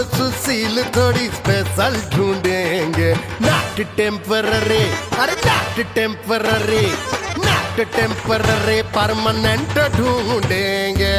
Sober Sushil थोड़ी special ढूंढेंगे, not temporary, अरे not temporary, not temporary, permanent ढूंढेंगे।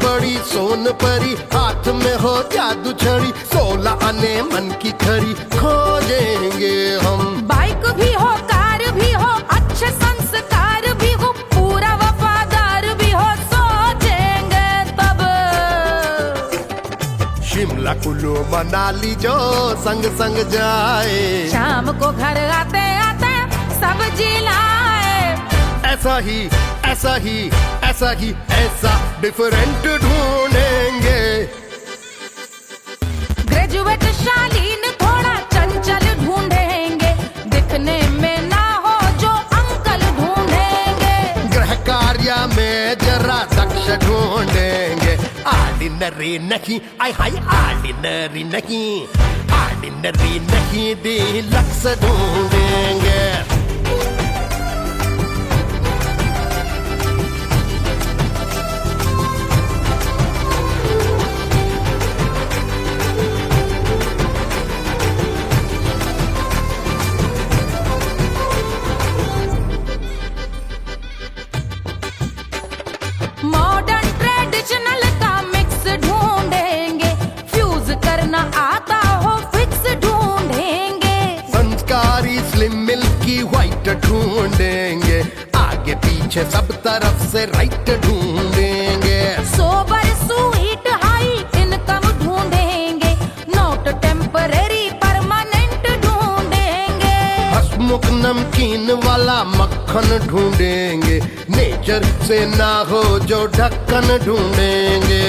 बड़ी सोन परी, हाथ में हो जादू छड़ी, 16 आने मन की खरी खोजेंगे हम। बाइक भी हो, कार भी हो, अच्छे संस्कार भी हो, पूरा वफादार भी हो, सोचेंगे तब। शिमला कुल्लू मनाली जो संग संग जाए, शाम को घर आते आते सब्जी लाए। ऐसा ही ऐसा ही ऐसा ही ऐसा डिफरेंट ढूंढेंगे। ग्रेजुएट शालीन थोड़ा चंचल ढूंढेंगे, दिखने में ना हो जो अंकल ढूंढेंगे। गृह कार्य में जरा दक्ष ढूंढेंगे, ऑर्डिनरी नहीं, आय हाय ऑर्डिनरी नहीं, ऑर्डिनरी नहीं, डीलक्स ढूंढेंगे। मॉडर्न ट्रेडिशनल का मिक्स ढूंढेंगे, फ्यूज करना आता हो फिक्स ढूंढेंगे। संस्कारी स्लिम मिल्की व्हाइट ढूंढेंगे, आगे पीछे सब तरफ से राइट ढूंढेंगे। सोबर स्वीट हाई इनकम ढूंढेंगे, नॉट टेम्पररी परमानेंट ढूंढेंगे। हसमुख नमकीन वाला मक्खन ढूंढेंगे, नेचर से ना हो जो ढक्कन ढूंढेंगे।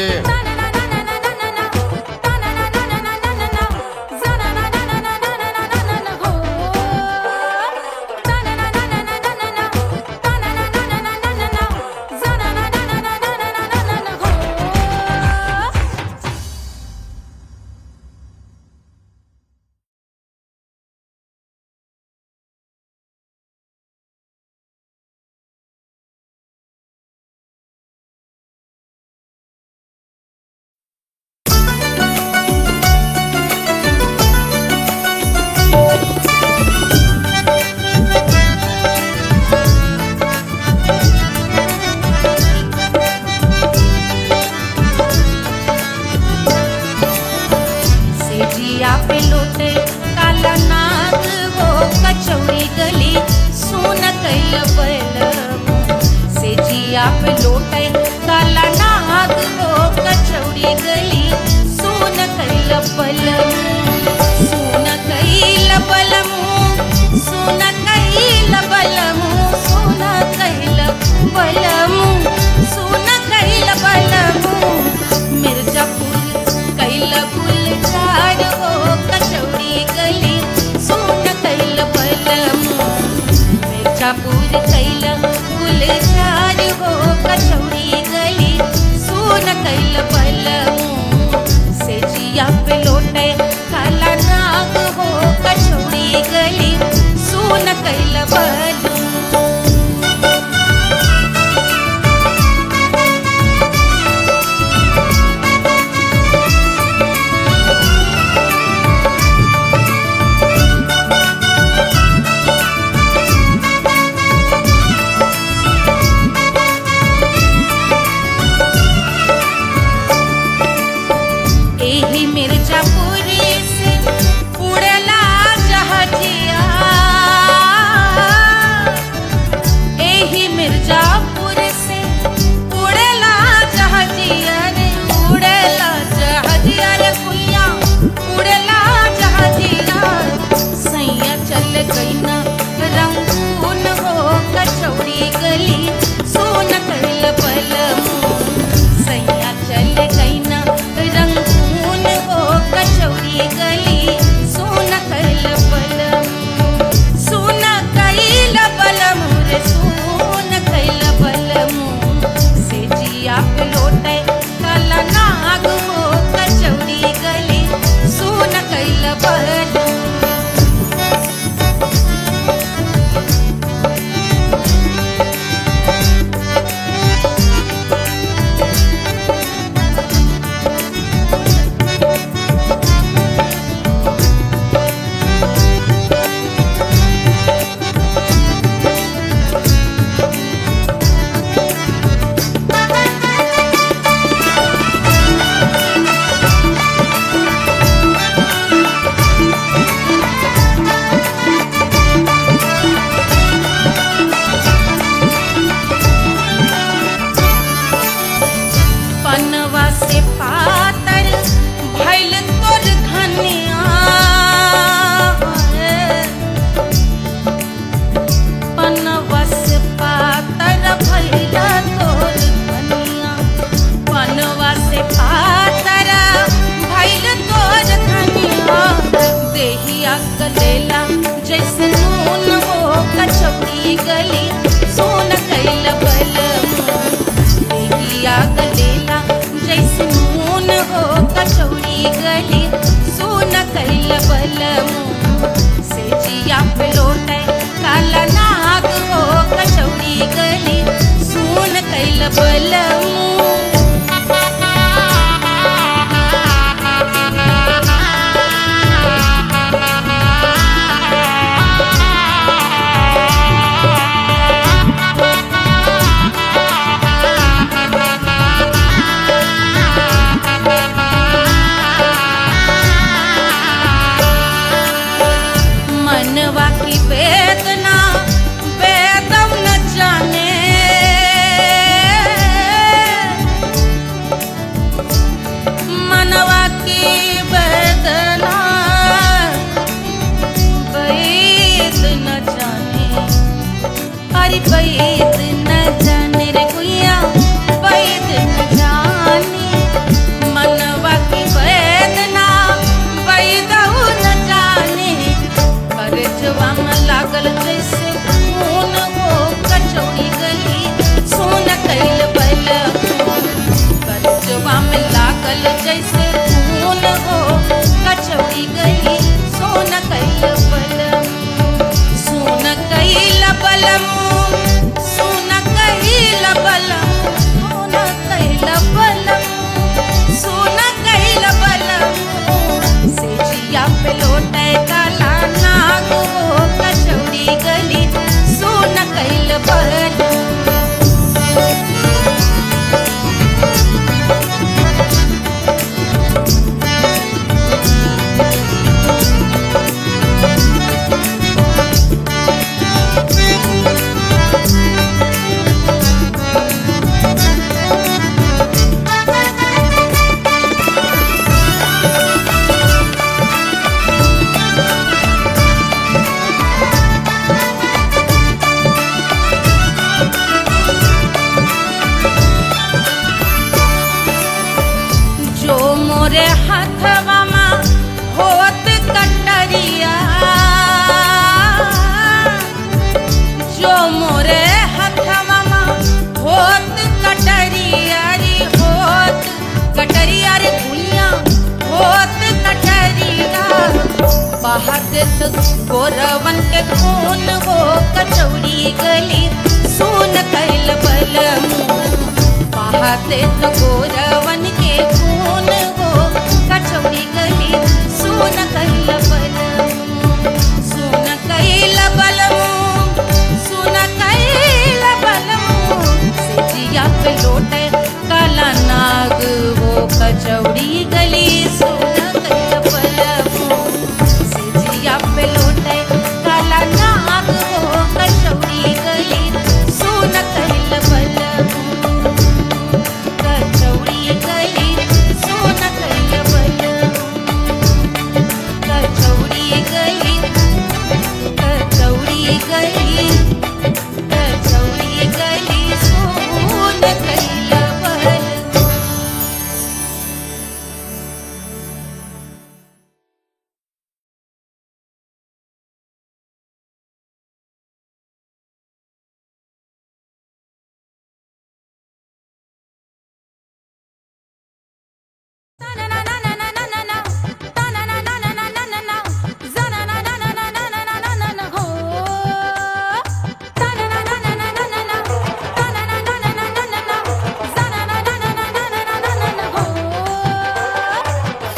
सेजिया पे लोटे काला नाग वो कचौड़ी गली सुन कैल बलमु। सेजिया पे लोटे काला नाग वो कचौड़ी गली सुन कैल बलमु। सुन कैल बलमु, सुन कैल बलमु, सुन कैल बलमु, सुन कैल बलमु। मिर्जापुर कैल गुलजार हो कचौड़ी गली सुन कैल बलमु। मिर्जापुर कैल गुलजार हो कचौड़ी लागल जैसे खून हो कचौड़ी गली सोन कैल बलम सोन कैल बलम सोन कैल बलम सोन कैल बलम सोन कैल बलम से जिया पे लोटे काला नाग हो कचौड़ी गली सोन कैल बलम मोरे हाथवा में होत कटरिया जो मोरे हाथवा में होत कटरिया रे होत कटरिया रे दुनिया होत कटरिया बहात गोरवन के खून हो कचौड़ी गली सोन कैल बलम बहात गोरवन के खून कचौड़ी गली सोन कैल बलम सोन कैल बलम सोन कैल बलम से जिया पे लोटे काला नाग वो कचौड़ी गली सोन कैल बलम से जिया पे लोटे काला नाग वो कचौड़ी गली सोन कैल बलम कचौड़ी गली सोन कैल बलम कचौड़ी गली कचौड़ी गली कचौड़ी गली सोन कैल बलम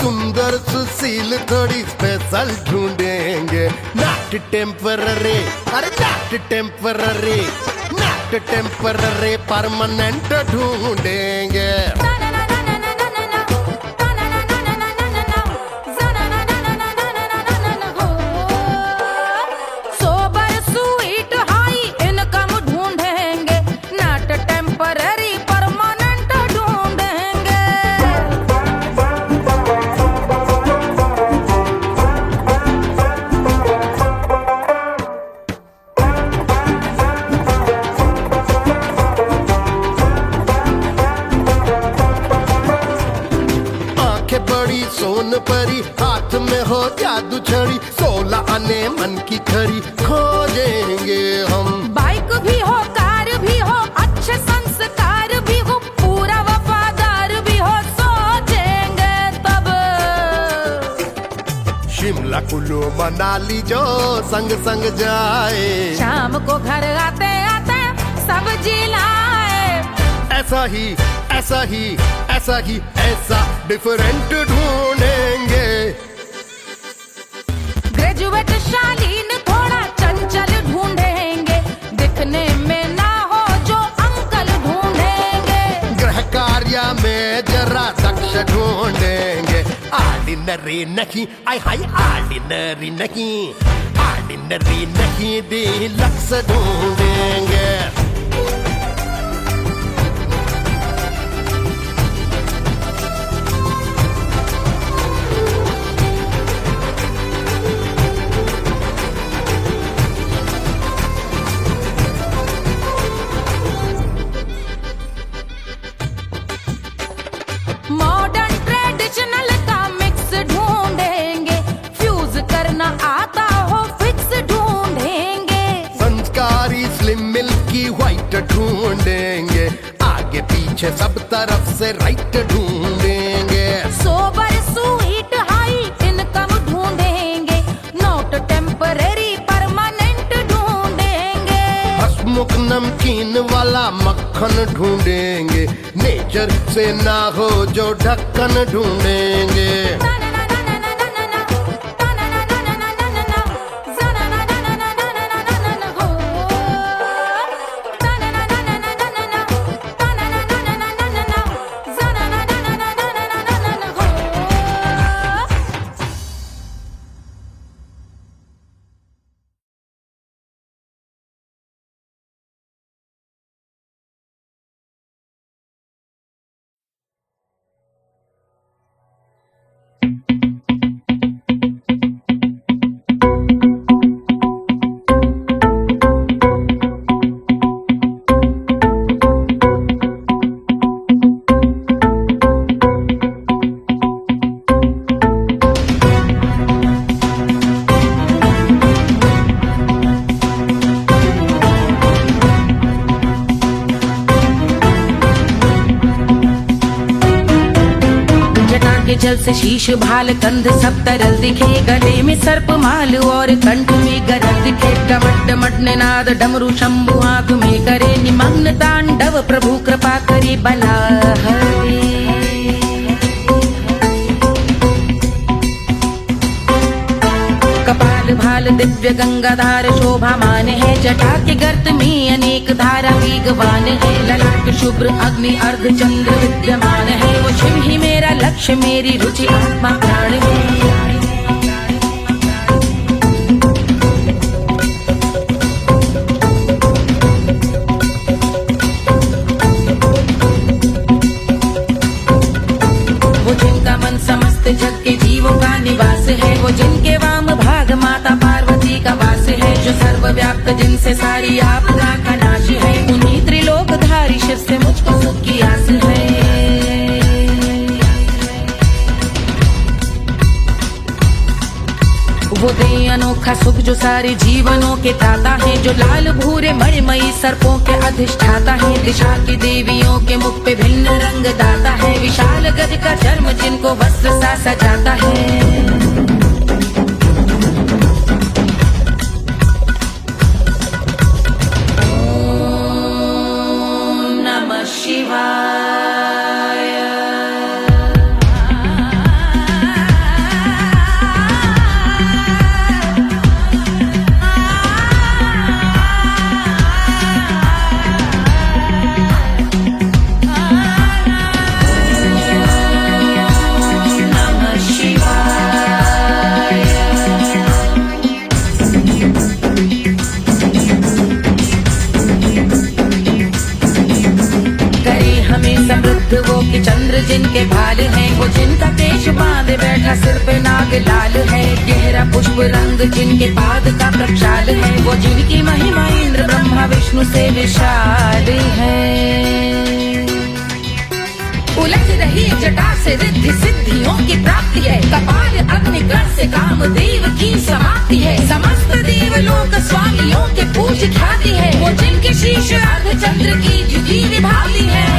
सुंदर सुशील थोड़ी स्पेशल ढूंढेंगे नॉट टेम्पररी अरे not temporary not temporary permanent ढूंढेंगे सोबर स्वीट हाई इनकम ढूंढेंगे नॉट टेम्पररी परमानेंट ढूंढेंगे आंखें बड़ी सोन परी हाथ में हो जादू छड़ी 16 आने मन की खरी खोजेंगे हम बाइक भी हो कार भी हो अच्छे संस्कार भी हो पूरा वफादार भी हो सोचेंगे तब शिमला कुल्लू मनाली जो संग संग जाए शाम को घर आते आते सब्जी लाए ऐसा ही ऐसा ही ऐसा ही ऐसा डिफरेंट ढूंढेंगे ग्रेजुएट शालीन थोड़ा चंचल ढूंढेंगे दिखने में ना हो जो अंकल ढूंढेंगे गृह कार्य में जरा दक्ष ढूंढेंगे ऑर्डिनरी नहीं आई हाई ऑर्डिनरी नहीं ऑर्डिनरी नहीं डीलक्स ढूंढेंगे मॉडर्न ट्रेडिशनल का मिक्स ढूंढेंगे फ्यूज करना आता हो फिक्स ढूंढेंगे संस्कारी स्लिम मिल्की व्हाइट ढूंढेंगे आगे पीछे सब तरफ से राइट ढूंढेंगे सोबर स्वीट हाई इनकम ढूंढेंगे, नोट टेम्परेरी परमानेंट ढूंढेंगे। हंसमुख नमकीन वाला मक्खन ढूंढेंगे, नेचर से ना हो जो ढक्कन ढूंढेंगे। जल से शीश भाल कंध सब तरल दिखे, गले में सर्प माल और कंठ में गरल दिखे। डमट डमट निनाद डमरू शंभु आंख में करे निमग्न तांडव, प्रभु कृपा करे बला हरे। कपाल भाल दिव्य गंगाधार शोभामान है, जटा के गर्त में अनेक धारा वेगवान है। ललाट शुभ्र अग्नि अर्ध चंद्र विद्यमान है, वो शिव ही मेरा लक्ष्य मेरी रुचि आत्मा प्राण है। वो जिनका मन समस्त जग के जीवों का निवास है, वो जिनके वाम भाग माता पार्वती का वास है। जो सर्वव्याप्त जिनसे सारी आपदा का नाश है, उन्हीं त्रिलोकधारी शिव से मुझको सुख की आस है। वो दे अनोखा सुख जो सारे जीवनों के दाता है, जो लाल भूरे मणिमयी सर्पों के अधिष्ठाता है। दिशा की देवियों के मुख पे भिन्न रंग दाता है, विशाल गज का चर्म जिनको वस्त्र सा सजाता है। वो कि चंद्र जिनके भाल हैं, वो जिनका केश बांधे बैठा सिर पे नाग लाल है। गहरा पुष्प रंग जिनके पाद का प्रक्षाल है, वो जिनकी महिमा इंद्र ब्रह्मा विष्णु से विशाल है। उलझ रही जटा से रिद्धि सिद्धियों की प्राप्ति है, कपाल अग्निग्रह से कामदेव की समाप्ति है। समस्त देवलोक स्वामियों के पूज ख्याति है, वो जिनके शीश अर्ध चंद्र की द्युति विभावती है।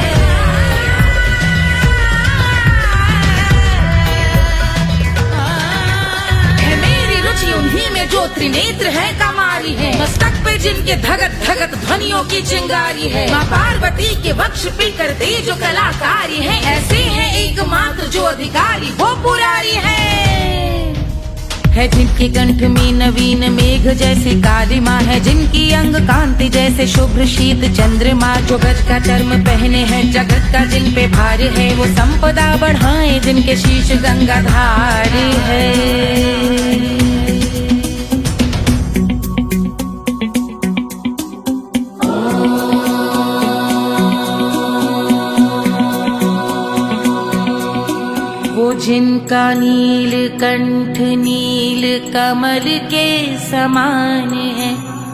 उन्हीं में जो त्रिनेत्र है कमारी है, मस्तक पे जिनके धगत धगत ध्वनियों की चिंगारी है। माँ पार्वती के वक्ष पे करते जो कलाकारी है, ऐसे हैं एकमात्र जो अधिकारी वो पुरारी है। जिनके कंठ में नवीन मेघ जैसे काली माँ है, जिनकी अंग कांति जैसे शुभ्र शीत चंद्रमा। जो गज का चर्म पहने हैं जगत का जिन पे भार है, वो संपदा बढ़ाए जिनके शीश गंगाधार है। जिनका नील कंठ नील कमल के समान है,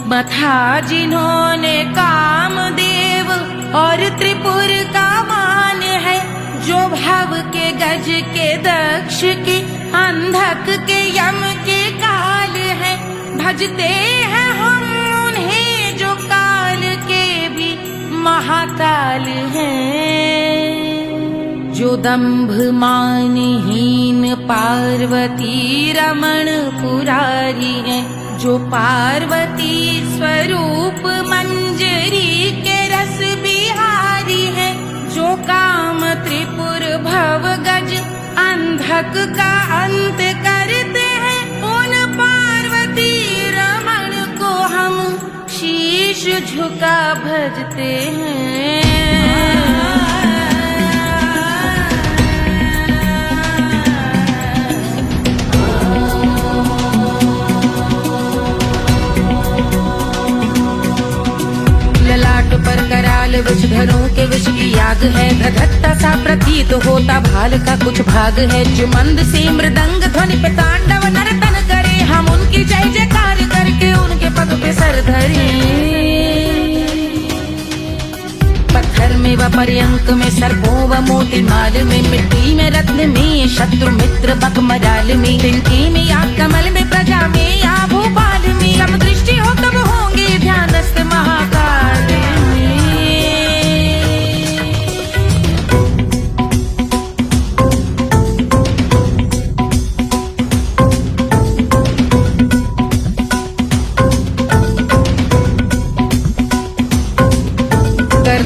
मथा जिन्होंने कामदेव और त्रिपुर का मान है। जो भव के गज के दक्ष के अंधक के यम के काल है, भजते हैं हम उन्हें जो काल के भी महाकाल हैं। जो दंभ मानहीन पार्वती रमण पुरारी है, जो पार्वती स्वरूप मंजरी के रस बिहारी है, जो काम त्रिपुर भव गज अंधक का अंत करते हैं, उन पार्वती रमण को हम शीश झुका भजते हैं। ललाट पर कराल विषधरों के विष की याग है, धधकता सा प्रतीत होता भाल का कुछ भाग है, जो मंद से मृदंग ध्वनि पे तांडव नर्तन करे, हम उनकी जय जयकार करके उनके पग पे सर धरे। पत्थर में व पर्यंक में सर्पों व मोती माल में, मिट्टी में रत्न में शत्रु मित्र बकमराल में, तिनके में या कमल में प्रजा में या भोपाल में, जब दृष्टि हो तब होंगे ध्यानस्थ महाकाल में।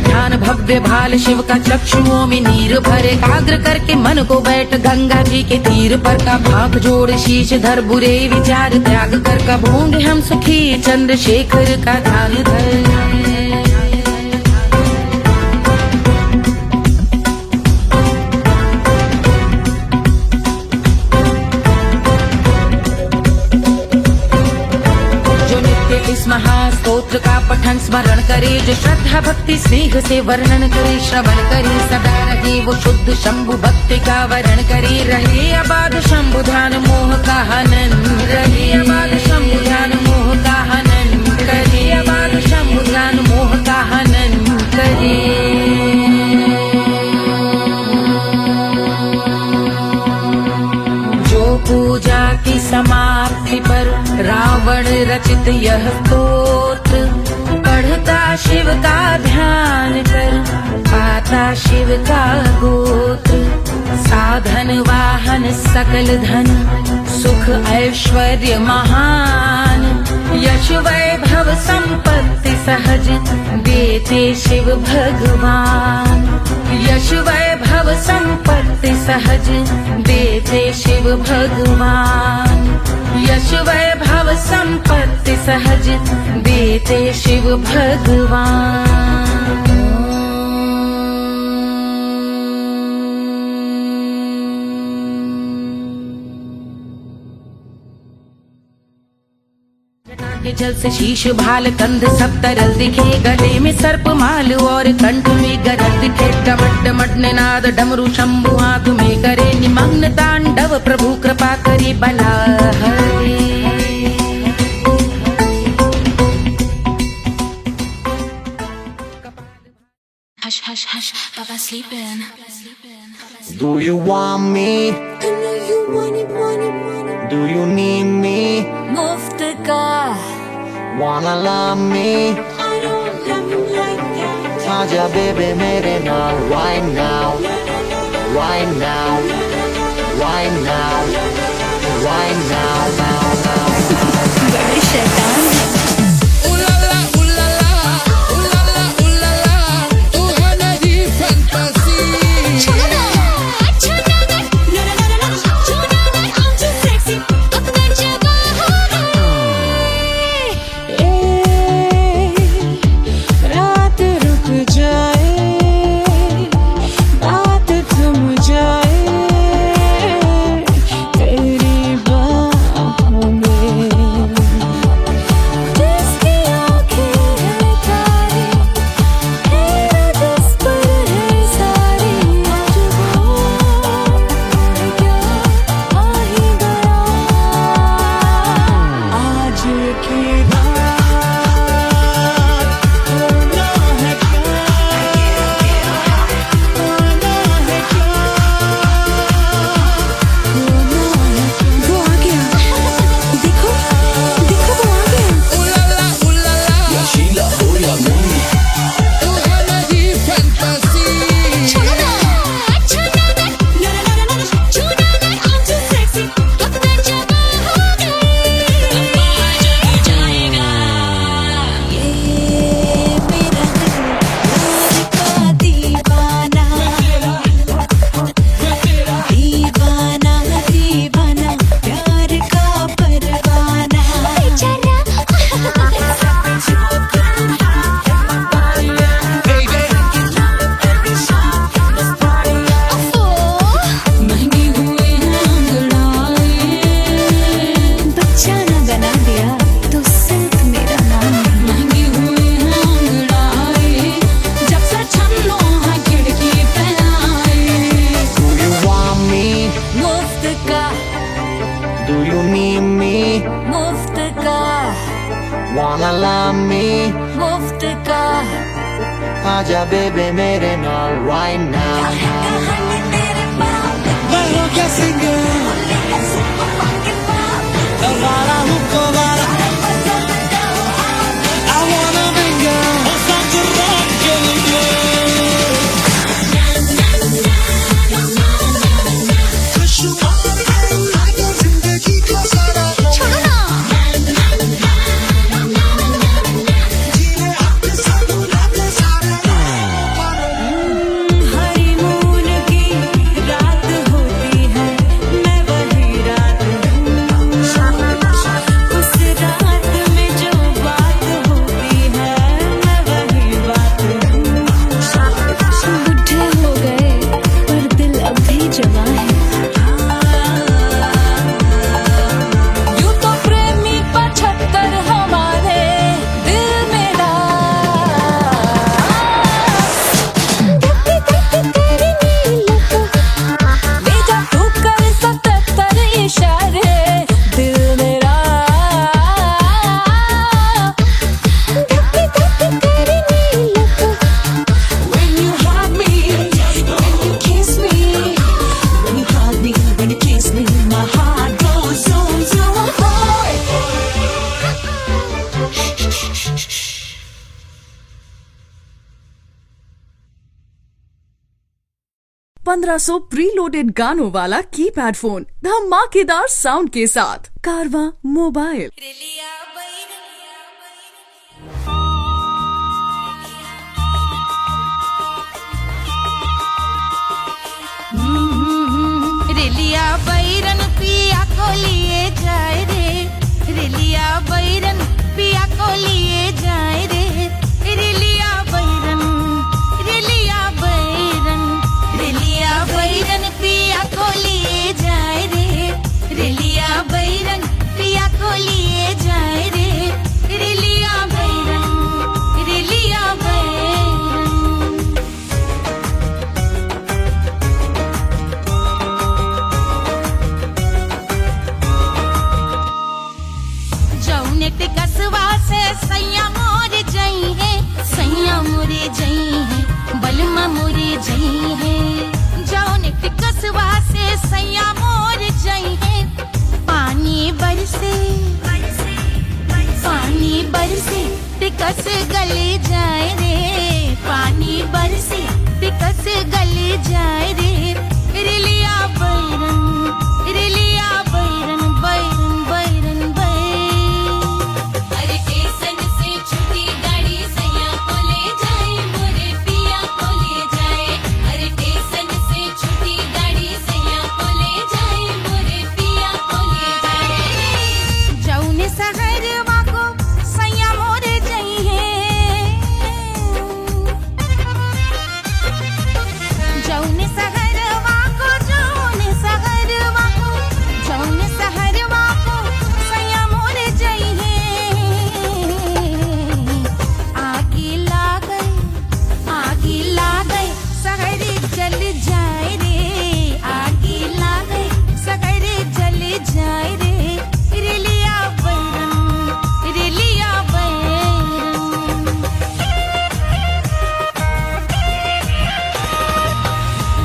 ध्यान भव्य भाल शिव का चक्षुओं में नीर भरे, एकाग्र करके मन को बैठ गंगा जी के तीर पर, का भाग जोड़ शीश धर बुरे विचार त्याग कर, कब होंगे हम सुखी चंद्रशेखर का ध्यान धर। इस महास्तोत्र का पठन स्मरण करे, जो श्रद्धा भक्ति स्नेह से वर्णन करे, श्रवण करे सदा रहे वो शुद्ध शंभु भक्ति का वर्ण करे, रहे अबाध शंभु ध्यान मोह का हनन, रहे अबाध शंभु ध्यान मोह का हनन करे, अबाध शंभु ध्यान मोह का हनन करे। पूजा की समाप्ति पर रावण रचित यह स्तोत्र, पढ़ता शिव का ध्यान कर पाता शिव का गोत्र, साधन वाहन सकल धन सुख ऐश्वर्य महान, यश वैभव संपत्ति सहज देते शिव भगवान, यश वैभव संपत्ति सहज देते शिव भगवान, यश वैभव संपत्ति सहज देते शिव भगवान। के जल से शीश भाल कंध सब तरल दिखे, गले में सर्प माल और कंठ में गरल दिखे, डमट डमट निनाद डमरू शंभु हाथ में करे, निमग्न तांडव प्रभु कृपा करे बला हरे। Hush, hush, hush, Baba sleeping. Do you want me? I know you want it, want it, want it. Do you need me? Muftaga, Wanna love me? I don't love you like that. Aja baby mere naal right now, right now, right now, right now, now, now. Very shaitan. आजा बेबे मेरे नाल right now मैं हूँ क्या singer वाला हूँ को वाला I wanna mingle और साथ rock के लिए जिंदगी का सारा छोड़ो ना जीने अपने साथ अपने सारे हनीमून की रात होती है मैं वही रात हूँ उस रात में जो बात होती है मैं वही बात हूँ बुढ़े हो गए पर दिल अब भी जवां है यूं तो प्रेमी 75 हमारे दिल मेरा बेजा तू कर 77 इशारे दिल मेरा When you hug me, when you kiss me, when you hug me, when you kiss me, my heart goes zoom zoom. 1500 preloaded गानों वाला कीपैड फोन धमाकेदार साउंड के साथ कारवां मोबाइल। रेलिया बैरन पिया को लिए जाए रे रेलिया बैरन पिया को लिए जाए रे रेलिया बैरन रेलिया बैरन रेलिया बैरन पिया को लिए जाए रे रेलिया बैरन पिया को लिए जाए रे रेलिया बैरन रेलिया बैरन जौने टिकसवा से सैया मोर जई है सैया मोरे जई है बलमा मोरे जई है जौने टिकसवा से सैया मोर जई है पानी बरसे टिकस गले जाए रे पानी बरसे टिकस गले जाए रे रेलिया बैरन बैरन बैरन बैरन अरे स्टेशन से छुट्टी गाड़ी सैया को ले जाए मोरे पिया को ले जाए अरे स्टेशन से छुट्टी गाड़ी सैया को ले जाए मोरे पिया को ले जाए जौने सहरवा को सैया मोरे जई है जौने सहरवा को जौने सहरवा को सैया मोरे जई है आगी लागई सहरे जल जाए रे आगी लागई सहरे जल जाए रे रेलिया बैरन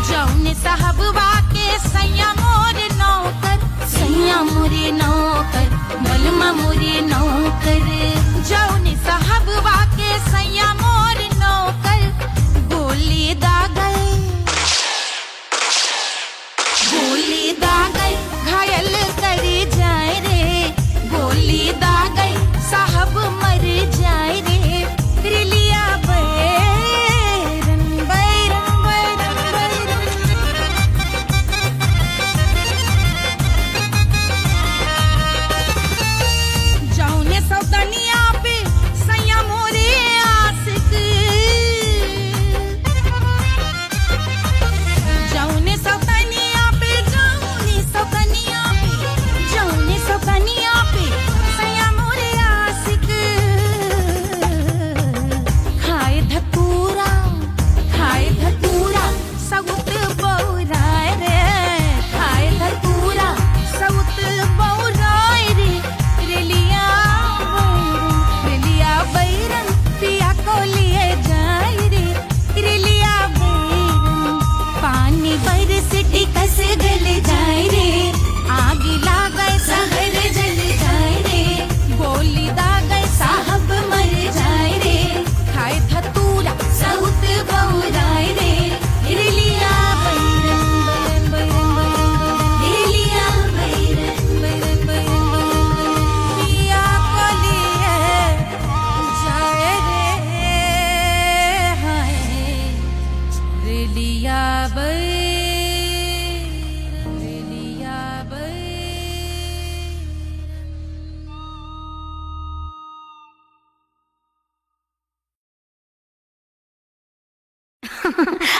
जौने साहबवा के सैया मोरे नौकर बलमा मोरे नौकर जौने साहबवा के सैया मोरे नौकर गोली दागल घायल करे जाए रे गोली दागल साहब मर जाए रे रेलिया बैरन बैरन बैरन बैरन जौने सौदनिया पे सैया मोरे आशिक जौने सौदनिया पे जौने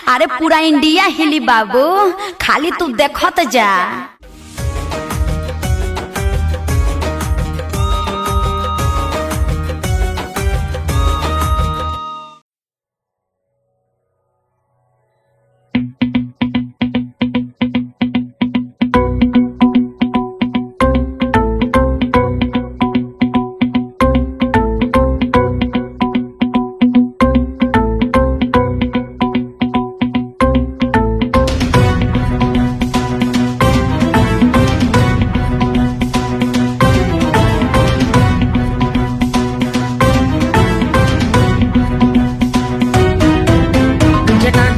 अरे पूरा इंडिया हिली बाबू, खाली तू देखत जा।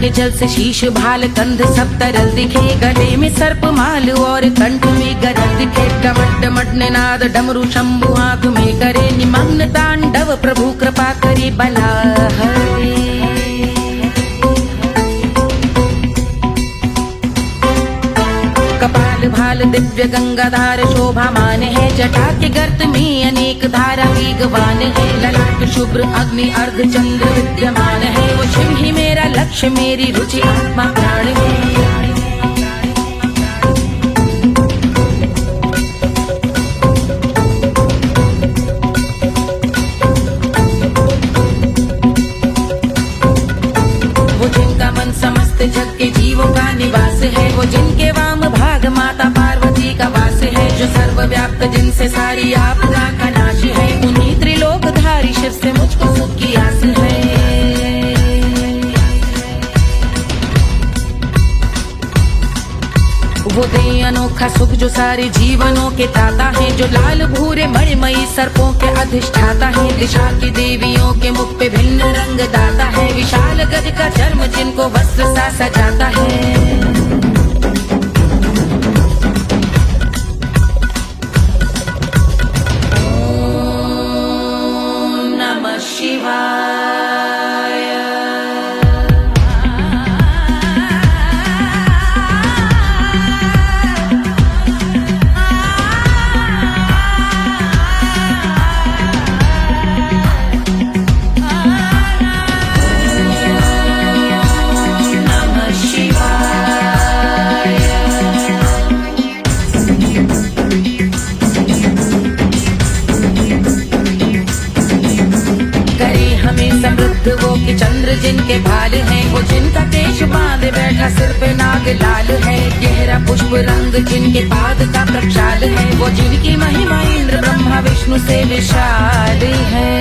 जल से शीश भाल कंध सब तरल दिखे, गले में सर्प माल और कंठ में गरल दिखे। डमट डमट निनाद डमरू शंभु आंख में करे निमग्न तांडव, प्रभु कृपा करे बला हरे। कपाल भाल दिव्य गंगाधार शोभामान है, जटा के गर्त में अनेक धारा वेगवान है। ललाट शुभ्र अग्नि अर्ध चंद्र विद्यमान है, वो शिव ही मेरा लक्ष्य मेरी रुचि आत्मा प्राण है। वो जिनका मन समस्त जग के जीवों का निवास है, वो जिनके वाम भाग माता पार्वती का वास है। जो सर्वव्याप्त जिनसे सारी आपदा का नाश है, उन्हीं त्रिलोकधारी शिव से मुझको सुख की आस है। वो दे अनोखा सुख जो सारे जीवनों के ताता है, जो लाल भूरे मणिमयी सर्पों के अधिष्ठाता है। दिशा की देवियों के मुख पे भिन्न रंग दाता है, विशाल गज का चर्म जिनको वस्त्र सा सजाता है। वो के चंद्र जिनके भाल हैं, वो जिनका केश बांधे बैठा सिर पे नाग लाल है। गहरा पुष्प रंग जिनके पाद का प्रक्षाल है, वो जिनकी महिमा इंद्र ब्रह्मा विष्णु से विशाल है।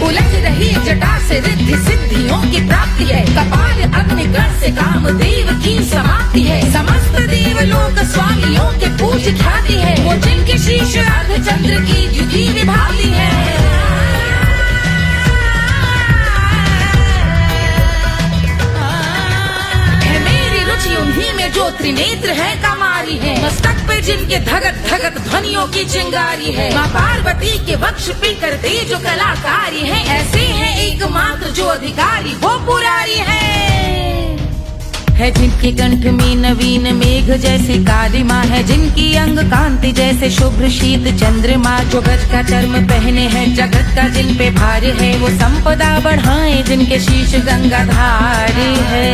उलझ रही जटा से रिद्धि सिद्धियों की प्राप्ति है, कपाल अग्निगण से कामदेव की समाप्ति है। समस्त देवलोक स्वामियों के पूज ख्याति है, वो जिनके शीश अर्ध चंद्र की द्युति विभाती है। उन्हीं में जो त्रिनेत्र है कमारी है, मस्तक पे जिनके धगत धगत ध्वनियों की चिंगारी है। माँ पार्वती के वक्ष पे करते जो कलाकारी है, ऐसे हैं एकमात्र जो अधिकारी वो पुरारी है। जिनके कंठ में नवीन मेघ जैसे काली माँ है, जिनकी अंग कांति जैसे शुभ्र शीत चंद्रमा। जो गज का चर्म पहने हैं जगत का जिन पे भार है, वो संपदा बढ़ाए जिनके शीश गंगाधार है।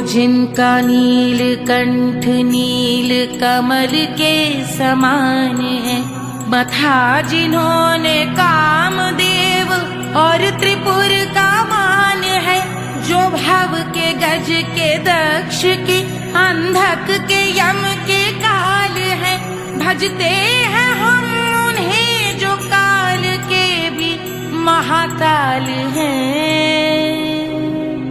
जिनका नील कंठ नील कमल के समान है, मथा जिन्होंने कामदेव और त्रिपुर का मान है। जो भव के गज के दक्ष के अंधक के यम के काल है, भजते हैं हम उन्हें जो काल के भी महाकाल हैं।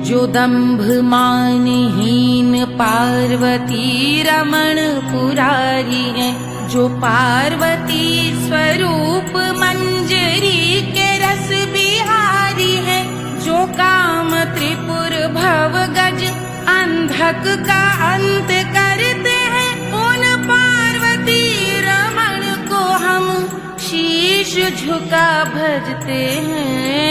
जो दंभ मानहीन पार्वती रमण पुरारी है, जो पार्वती स्वरूप मंजरी के रस बिहारी है। जो काम त्रिपुर भव गज अंधक का अंत करते हैं, उन पार्वती रमण को हम शीश झुका भजते हैं।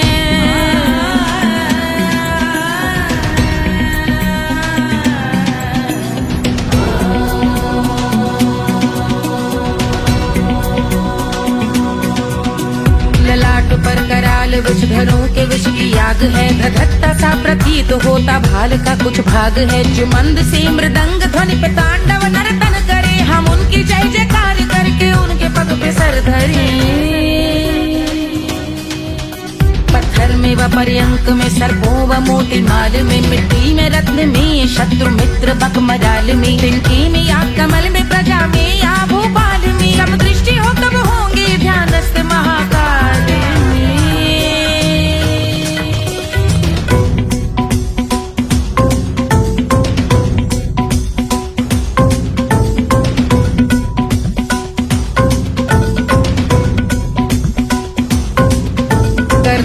की आग है, धधकता सा प्रतीत होता भाल का कुछ भाग है। जो मंद से मृदंग ध्वनि पे तांडव नर्तन करे, हम उनकी जय जयकार करके उनके पग पे सर धरे। पत्थर में व पर्यंक में, सर्पों व मोती माल में, मिट्टी में रत्न में, शत्रु मित्र बक मजाल में, तिनके में या कमल में, प्रजा में या भोपाल में, सब दृष्टि हो तब होंगे ध्यानस्थ महाकाल में।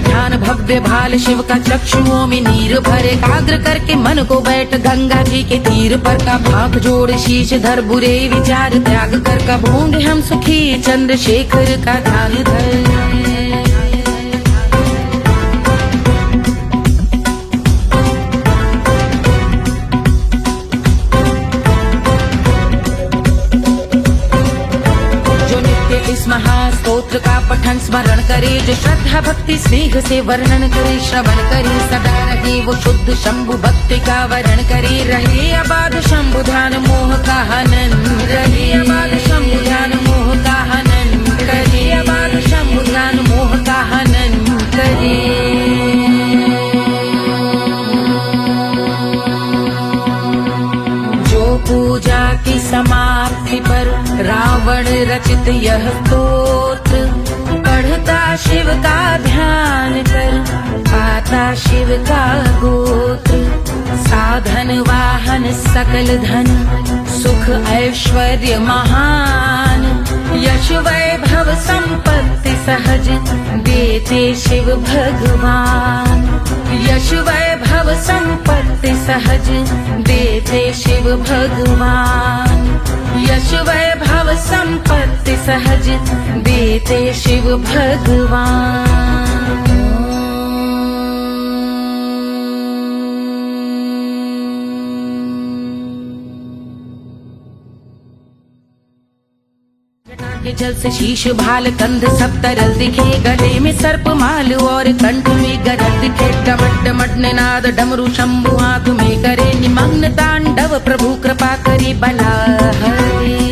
ध्यान भव्य भाल शिव का, चक्षुओं में नीर भरे, एकाग्र करके मन को बैठ गंगा जी के तीर पर का, भाग जोड़ शीश धर बुरे विचार त्याग कर, कब होंगे हम सुखी चंद्रशेखर का ध्यान धर। इस महास्तोत्र का पठन स्मरण करे, जो श्रद्धा भक्ति स्नेह से वर्णन करे, श्रवण करे सदा रहे वो शुद्ध शंभु भक्ति का वरण करे, रहे अबाध शंभु ध्यान मोह का हनन, रहे अबाध शंभु ध्यान मोह का हनन करे, अबाध शंभु ध्यान मोह का हनन करे। पूजा की समाप्ति पर रावण रचित यह स्तोत्र, पढ़ता शिव का ध्यान कर, पाता शिव का गोत्र, साधन वाहन सकल धन, सुख ऐश्वर्य महान, यश वैभव संपत्ति सहज देते शिव भगवान, यश वैभव संपत्ति सहज देते शिव भगवान, यश वैभव संपत्ति सहज देते शिव भगवान। के जल से शीश भाल कंध सब तरल दिखे, गले में सर्प माल और कंठ में गरल दिखे, डमट डमट निनाद डमरू शंभु आंख में करे, निमग्न तांडव प्रभु कृपा करे बला हरे।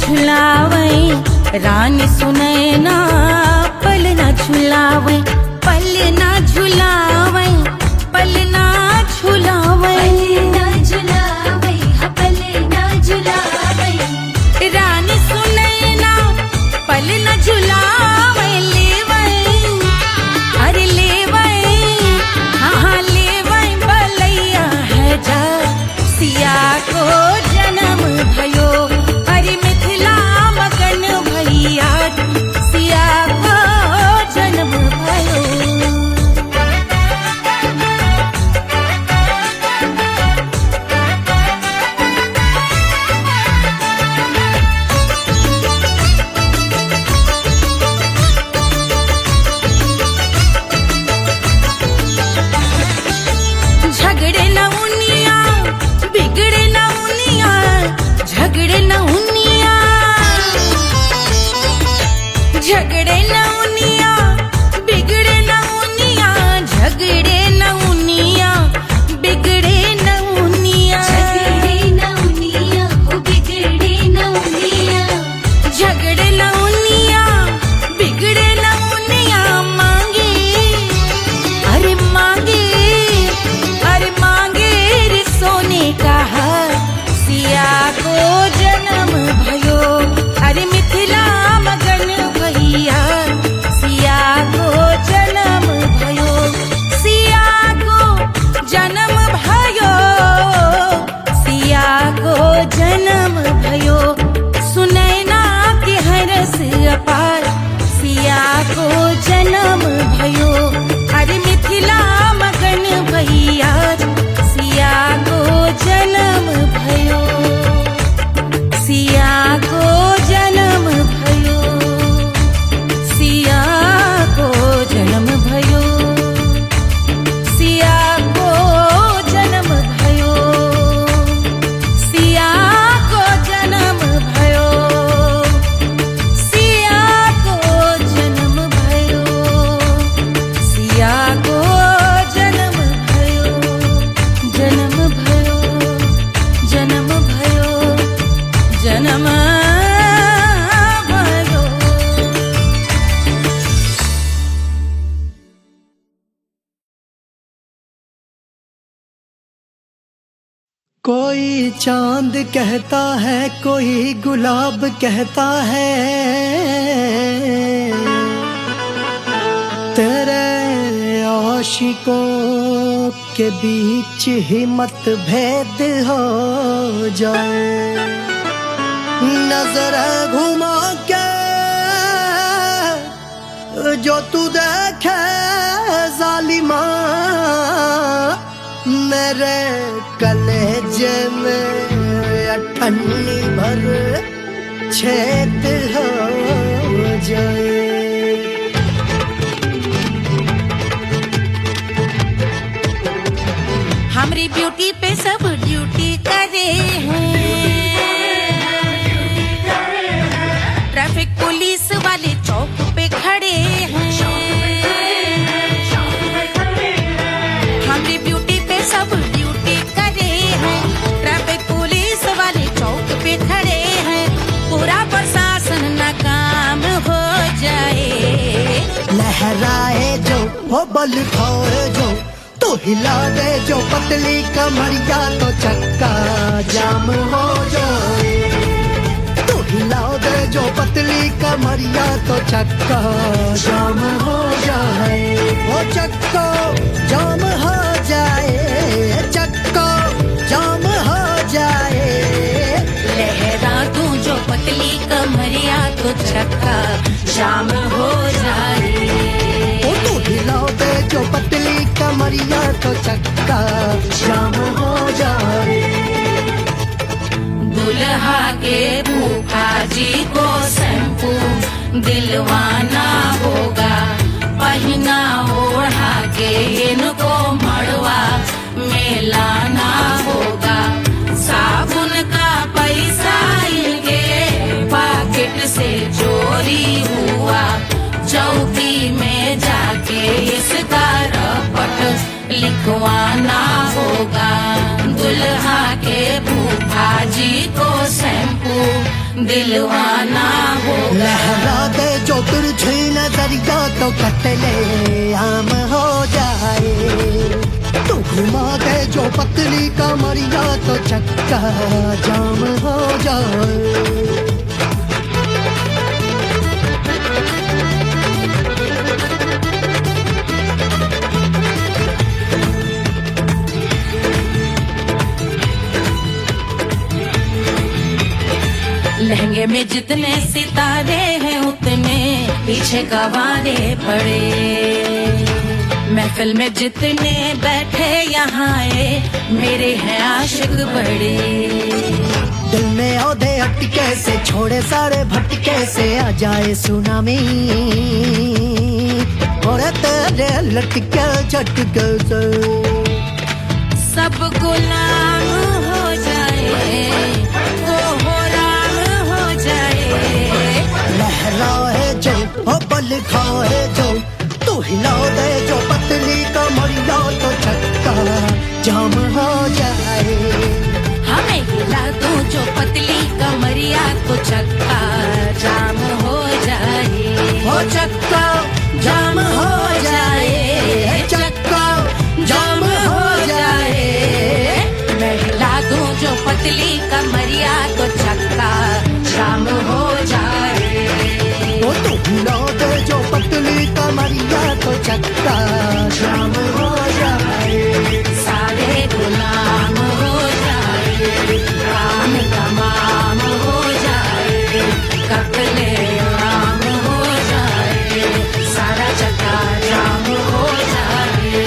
झुलावे रानी सुनैना पल न झुलावे पल न झुलावे पल न झुलावे रानी सुनैना पल न झुलावे लेवै अरे लेवै हाँ लेवै बलैया है जा सिया को जन्म भयो अरे मिथिला मगन भैया सिया को जन्म भयो झगड़े न उनिया बिगड़े न उनिया झगड़े न उनिया झगड़े न उनिया बिगड़े न उनिया झगड़े न उनिया बिगड़े न उनिया झगड़े न उनिया बिगड़े न उनिया मांगे अरे मांगे अरे मांगे रे सोने का हार सिया को जन्म भयो अरे मिथिला मगन भैया सिया को जन्म भयो सिया को जन्म भयो सिया को जन्म भयो सुनैना के हरस अपार सिया को जन्म भयो अरे मिथिला मगन भैया सिया को जन्म भयो सिया को जन्म भयो सिया को जन्म भयो सिया को जन्म भयो सिया को जन्म भयो सिया को जन्म भयो सिया को जन्म भयो जन्म भयो जन्म भयो जन्म भयो कोई चांद कहता है कोई गुलाब कहता है तेरे आशिकों के बीच ही मतभेद हो जाए नजर घुमा के जो तू देखे जालिमा मेरे कलेजे में अठन्नी भर छेद हो जाए हमारी ब्यूटी पे सब ड्यूटी करे हैं ट्रैफिक पुलिस वाले चौक पे खड़े हैं हमारी ब्यूटी पे सब ड्यूटी करे हैं ट्रैफिक पुलिस वाले चौक पे खड़े हैं पूरा प्रशासन नाकाम हो जाए लहराए जो वो बल खाए जो तो हिला दे जो पतली कमरिया तो चक्का जाम हो जाए तो हिला दे जो पतली कमरिया तो चक्का जाम हो जाए वो चक्का जाम हो जाए चक्का जाम हो जाए लहरा तू जो पतली कमरिया तो चक्का जाम हो जाए वो तो हिला दे जो पतली कमरिया तो चक्का जाम हो जाए दुल्हा के फूफा जी को शैम्पू दिलवाना होगा पहना ओढ़ा के इनको मड़वा में लाना होगा साबुन का पैसा इनके पॉकेट से चोरी हुआ चौकी में जाके इसका रपट लिखवाना होगा दुल्हा के फूफा जी को शैम्पू दिलवाना हो। लहरा दे जो तिरछी नजरिया तो कतले आम हो जाए, तू घुमा दे जो पतली कमरिया तो चक्का जाम हो जाए। लहंगे में जितने सितारे हैं उतने पीछे गवारे पड़े, महफिल में जितने बैठे यहाँ आए मेरे हैं आशिक बड़े। दिल में औधे अटके से छोड़े सारे भटके से आ जाए सुनामी, और तेरे लटके झटके से सब गुलाम हो जाए, लहराए जो ओ बल खाए जो, तू हिला दे जो पतली कमरिया तो चक्का जाम हो जाए। हमें हिला दो जो पतली कमरिया तो चक्का जाम हो जाए, हो चक्का जाम हो जाए, चक्का जाम हो जाए। मैं हिला दूं जो पतली कमरिया तो चक्का जाम हो जाए। वो तू हिला दे जो पतली कमरिया तो चक्का जाम हो जाए। सारे गुलाम हो जाए, काम तमाम हो जाए, कत्ले आम हो जाए, सारा चक्का जाम हो जाए।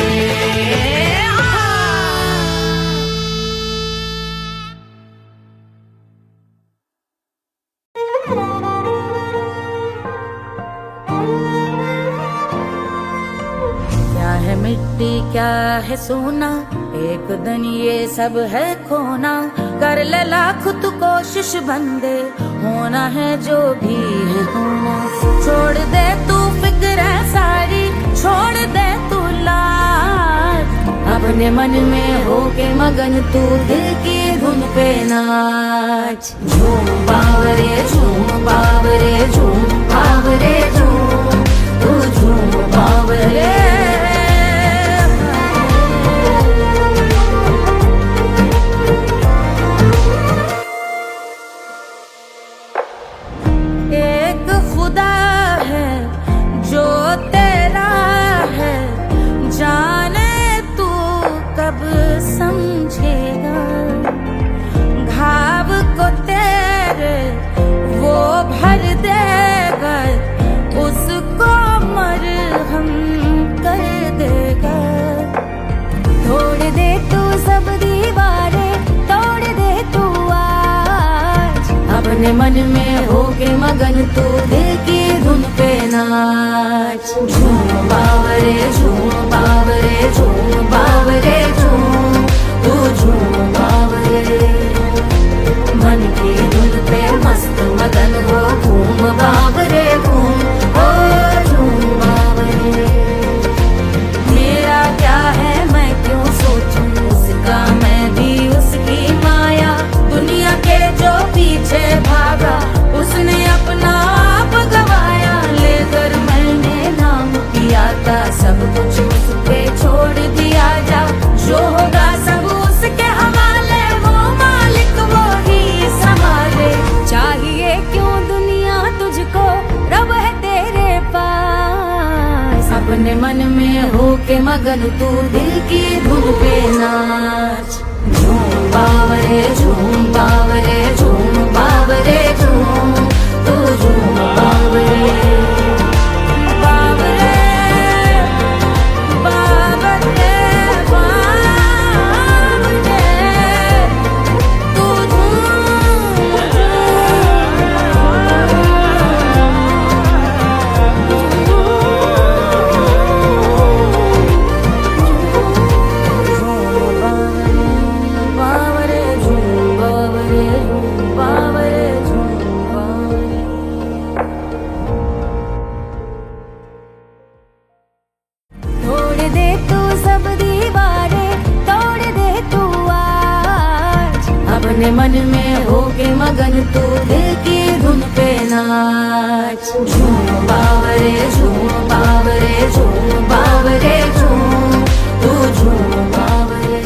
क्या है मिट्टी क्या है सोना, एक दिन ये सब है खोना, कर ले लाख तू कोशिश बंदे, होना है जो भी है होना। छोड़ दे तू फिक्र सारी, छोड़ दे तू लाज, अपने मन में होके मगन तू दिल की धुन पे नाच। झूम बावरे झूम बावरे झूम बावरे झूम, तू झूम बावरे। एक खुदा है जो तेरा है, जाने तू कब समझेगा, घाव को तेरे वो भर देगा, उसको मरहम कर देगा। तोड़ दे तू सब दीवारें, तोड़ दे तू आज, अपने मन में होके मगन तू दिल की धुन पे नाच। झूम बावरे झूम बावरे झूम बावरे झूम, तू झूम बावरे। मन की धुन पे मस्त मगन हो, घूम बावरे घूम, ओ झूम बावरे। मेरा क्या है मैं क्यों सोचूं उसका, मैं भी उसकी माया, दुनिया के जो पीछे भागा उसने अपना आप गवाया। लेकर मैंने नाम किया था सब कुछ उस पे छोड़ दिया जा, जो होगा सब उसके हवाले, वो मालिक वो ही संभाले। चाहिए क्यों दुनिया तुझको, रब है तेरे पास, अपने मन में होके मगन तू दिल की धुन पे नाच। झूम बावरे झूम बावरे झूम बावरे झूम, तू झूम बावरे। बावरे बावरे बावरे, तू झूम अपने मन में होके मगन तू दिल की धुन पे नाच। झूम बावरे झूम बावरे झूम बावरे झूम तू झूम बावरे।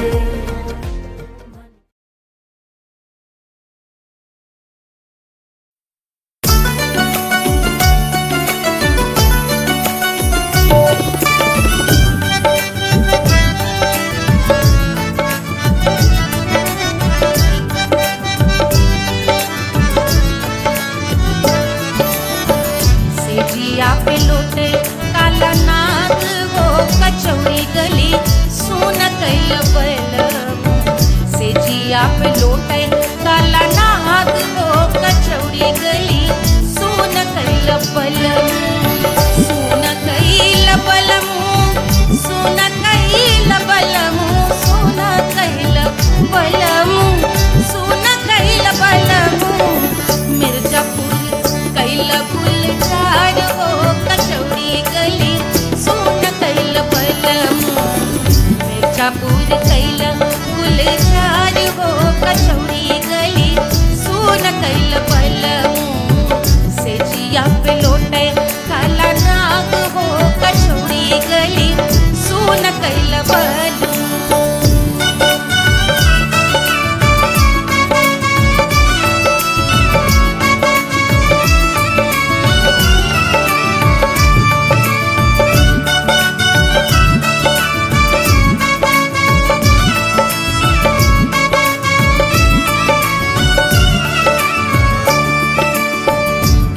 सेजिया पे लोटे काला नाग वो कचौड़ी गली सोन कैल बलम। सेजिया पे लोटे काला नाग वो कचौड़ी गली सोन कैल बलम। सोन कैल बलम सोन कैल बलम सोन कैल बलम सोन कैल बलम। मिर्जापुर कैल गुलजार हो कचौड़ी गली सोन कैल बलम। मिर्जापुर कैल गुलजार हो कचौड़ी गली सोन कैल बलम। सेजिया पे लोटे काला नाग हो कचौड़ी गली सोन कैल बलम।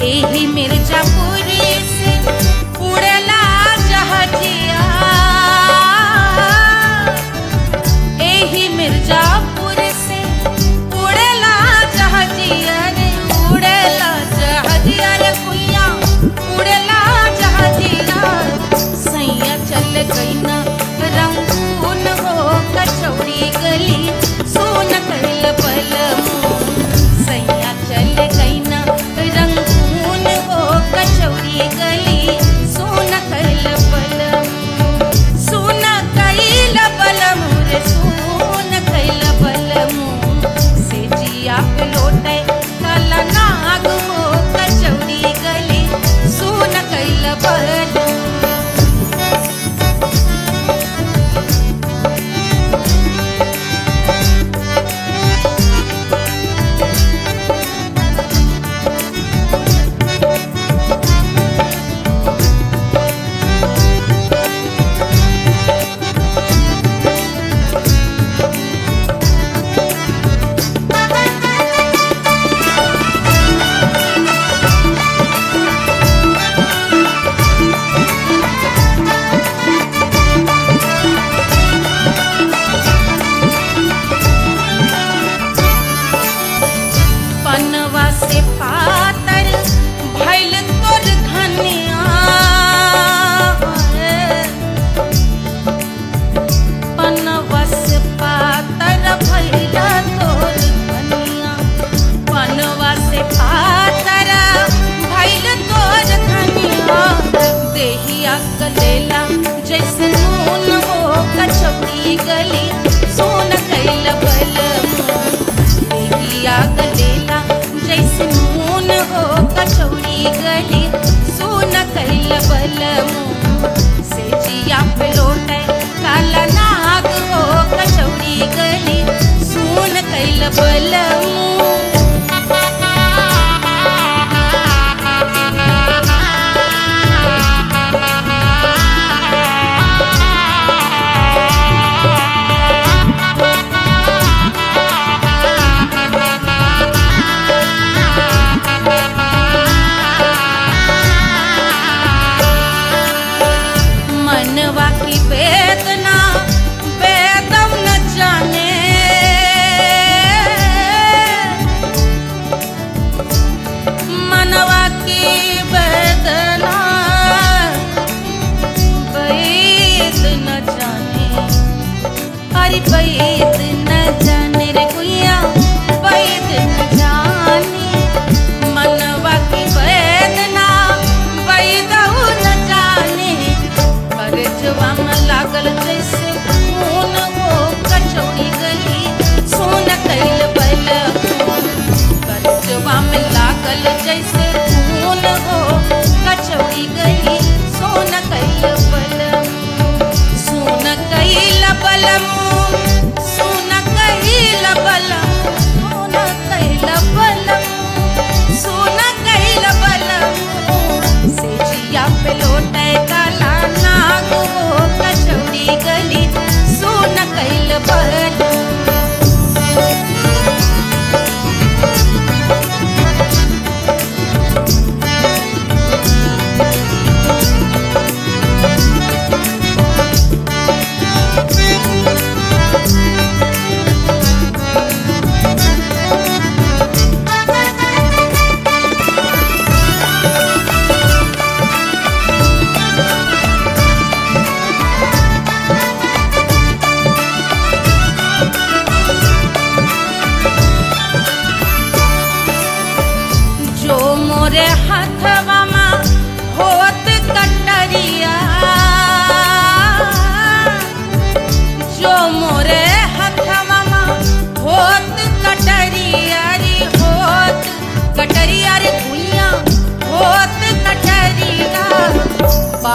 एही मिर्जापुर से उड़ेला जहाजिया। एही मिर्जापुर से उड़ेला जहाजिया रे उड़ेला जहाजिया रे कुइया उड़ेला जहाजिया। सैया चल गई ना रंगून हो कचौड़ी गली सोन कैल बलम। सैया चल गई ना रंगून हो कचौड़ी गली सोन कैल बलम। सोन कैल बलम रे सोन कैल बलम। सेजिया पे लोटे काला नाग हो कचौड़ी गली सोन कैल बलम। पनवा से पातर भइल तोर धनिया। पनवा से पातर भइल तोर धनिया। पनवा से पातर भइल तोर धनिया। देहिया गलेला जैसे नून हो कचौड़ी गली सोन कैल बलम। देहिया गलेला जैसे नून हो कचौड़ी गली सोन कैल बलम। सेजिया पे लोटे काला नाग हो कचौड़ी गली सोन कैल बलम। मनवा की वेदना वेदम न जाने। मनवा की वेदना वेद न जाने। अरे वेद न जाने रे कुइया वेद न जाने। मनवा की वेदना वेद न जाने। करजवा में लागल जैसे खून हो कचौड़ी गली सोन कैल बलम।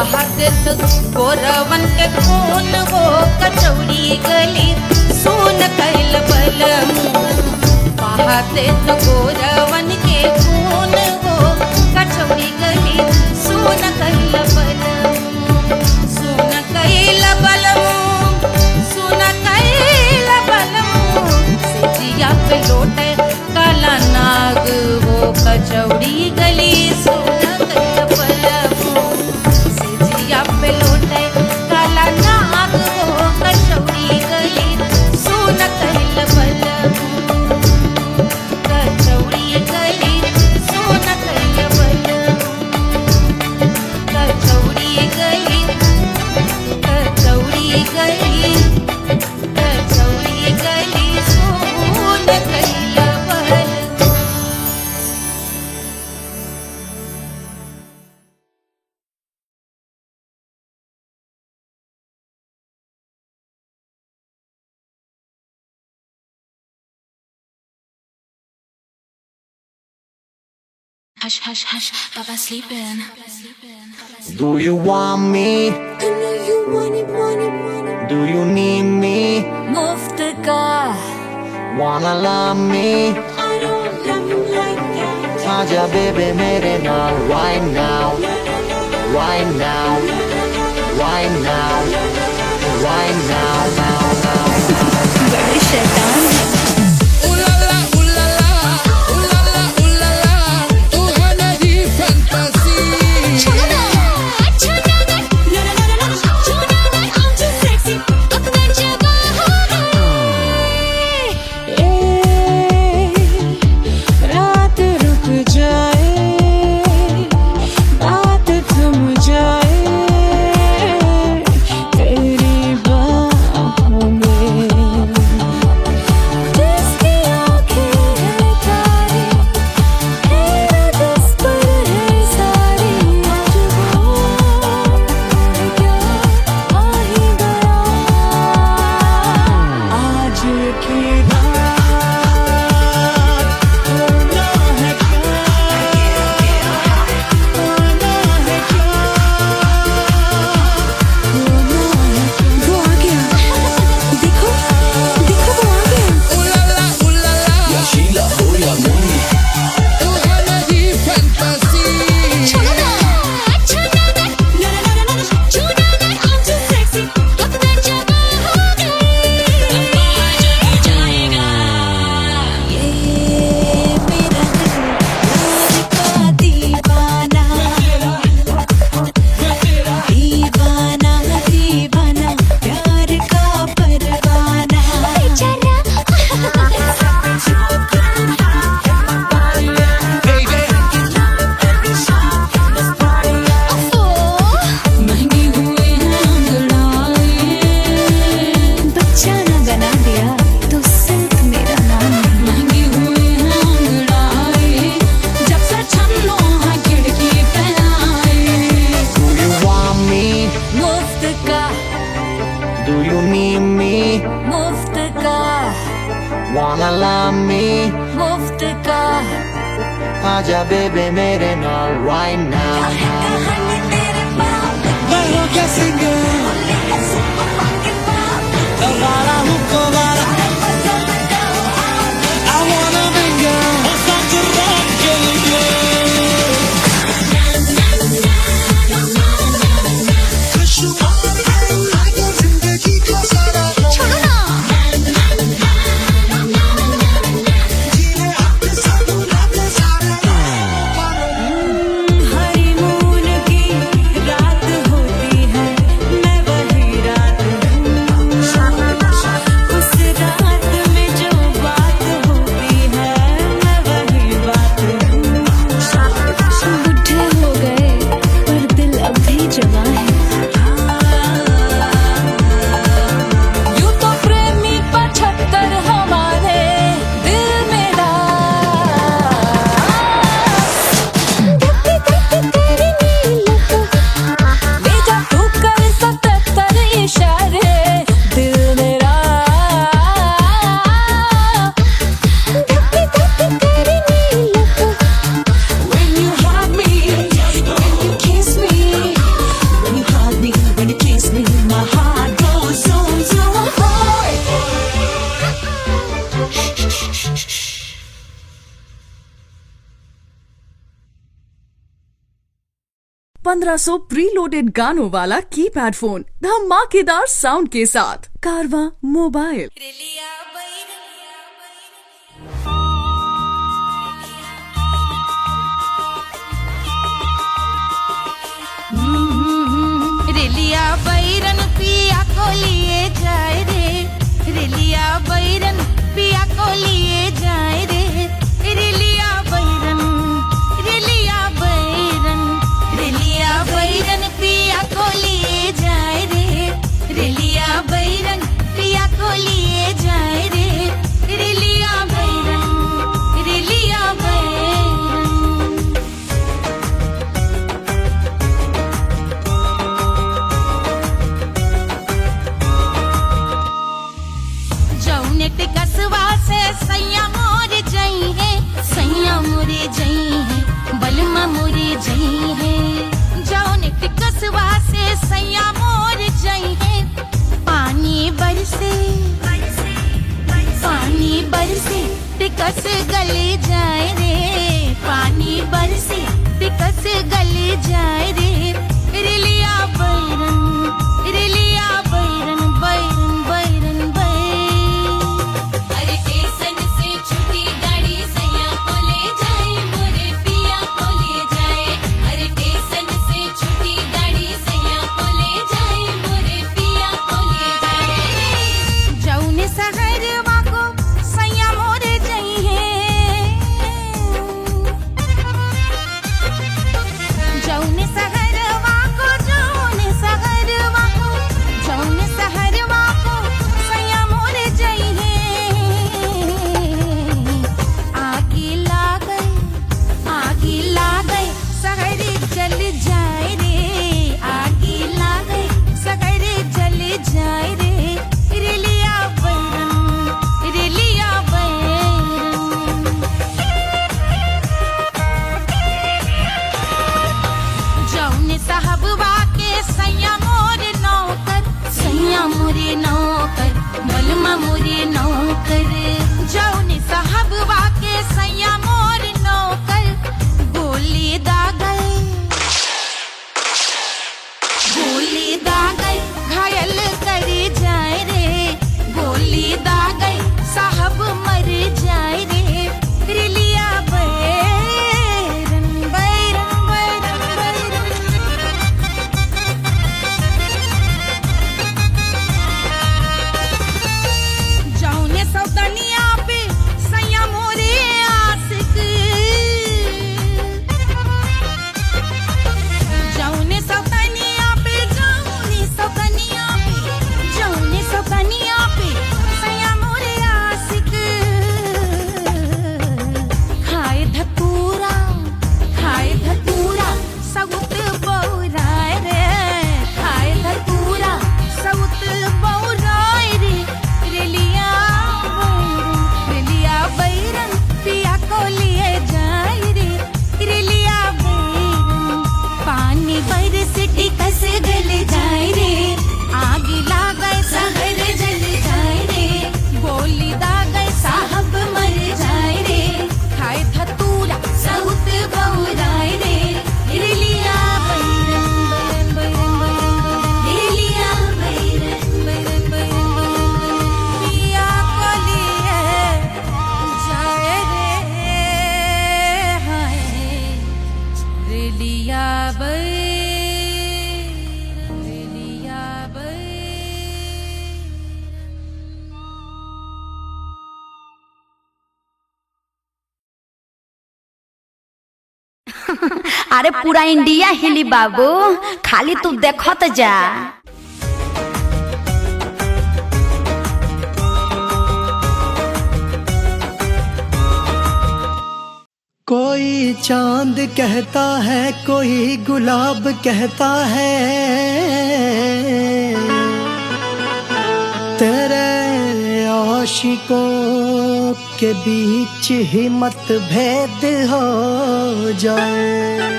बहाते तो गोरवन के खून वो कचौड़ी गली सोन कैल बलमू बहाते तो गोरवन के खून वो कचौड़ी गली सोन कैल बलमू सोन कैल बलमू सोन कैल बलमू सिजिया पे लोटे काला नाग वो कचौड़ी गली सोन कैल बलमू सिजिया पे लोटे काला नाग वो कचौड़ी गली सोन कैल बलमू कचौड़ी गली सोन कैल बलमू कचौड़ी गली कचौड़ी गली कचौड़ी गली सोन कैल बलमू Hush, hush, hush, Baba sleeping. Do you want me? I know you want it, want it, want it. Do you need me? मुफ्त का Wanna love me? I don't love you like that. Aja baby mere naal right now, right now, right now, right now, now, now. बड़े शैतान हैं। रात रुक जाए, बात थम जाए, तेरी बाहों में जिसकी आँखें हैं तारी, तेरा जिस पर है सारी, आज वो क्या आ ही गया। आज की रात होना है क्या, होना है क्या, होना है क्या। वो आ गया, देखो देखो वो आ गया। दीवाना दीवाना प्यार का परवाना महंगे हुए हैं अंगड़ाए, बच्चा ना बना दिया तो सिर्फ मेरा नाम नहीं। महंगे हुए हैं अंगड़ाए, जब से छन्नो है खिड़की पे आए। Do you want me? मुफ्त का Do you need me? मुफ्त का Wanna love me? मुफ्त का Aja baby mere naal right now. कहानी तेरे बाप मैं हो क्या सिंगर दोबारा हूँ दोबारा I wanna mingle और सच रात के लिए जिंदगी का सारा जीने अपने सारे हनीमून की रात होती है, मैं वही रात हूँ। 1500 प्रीलोडेड गानों वाला कीपैड फोन धमाकेदार साउंड के साथ कारवां मोबाइल। रेलिया बैरन पिया को लिए जाए रे, रेलिया बैरन पिया को लिए जाए रे, रेलिया बैरन, रेलिया बैरन, रेलिया बैरन पिया को लिए जाए रे, रेलिया बैरन पिया को लिए जाए रे, रेलिया बैरन, रेलिया बैरन। जौनेट कसवा से सैया मोरे जई है, सैया मोरे जई है, बलमा मोरे जई है। जौनेट कसवा से सैया मोरे जई है, पानी बरसे, पानी बरसे टिकस गले जाए रे, पानी बरसे टिकस गले जाए रे, रेलिया बैरन, रेलिया बैरन, बैरन बैरन बैरन। अरे स्टेशन से छुट्टी गाड़ी सैया को ले जाए, मोरे पिया को ले जाए। अरे स्टेशन से छुट्टी गाड़ी सैया को ले जाए, मोरे पिया को ले जाए। जौने सहरवा को सैया मोरे जई है, जौने सहरवा को, जौने सहरवा को, जौने सहरवा को सैया मोरे जई है। आगे लागल, आगे लागल सहरे जल जाए रे, आगे लागल सहरे जल जाए रे, रेलिया बैरन, रेलिया बैरन। जौने साहबवा के सैया मोरे नौकर, सैया मोरे नौकर, बलमा मोरे नौकर। जौने साहबवा के सैया मोरे नौकर, गोली दागल, गोली दागल घायल करे जाए रे, गोली दागल साहब मर जाए रे, रेलिया बैरन, बैरन बैरन बैरन। जौने सौतनिया पे सैया मोरे आशिक, जौने सौतनिया पे, जौने सौतनिया पे, जौने सौतनिया पे सैया मोरे आशिक। खाए धतूरा, खाए धतूरा सउत बौराए रे, खाए धतूरा सउत बौराए रे, रेलिया बैरन, रेलिया बैरन पिया को लिए जाए रे, रेलिया बैरन। पानी बरस टिकस गल जाए रे, आग लागल सहर जल जाए रे, गोली दागल साहब मर जाए रे, खाए धतूरा सउत बौराए रे, रेलिया बैरन, बैरन बैरन बैरन, रेलिया बैरन, बैरन बैरन बैरन। पिया को लिए जाए रे, हाय रेलिया बैरन, रेलिया बैरन। अरे पूरा इंडिया हिली बाबू, खाली तू देखत जा। कोई चांद कहता है, कोई गुलाब कहता है, तेरे आशिकों के बीच ही मतभेद हो जाए।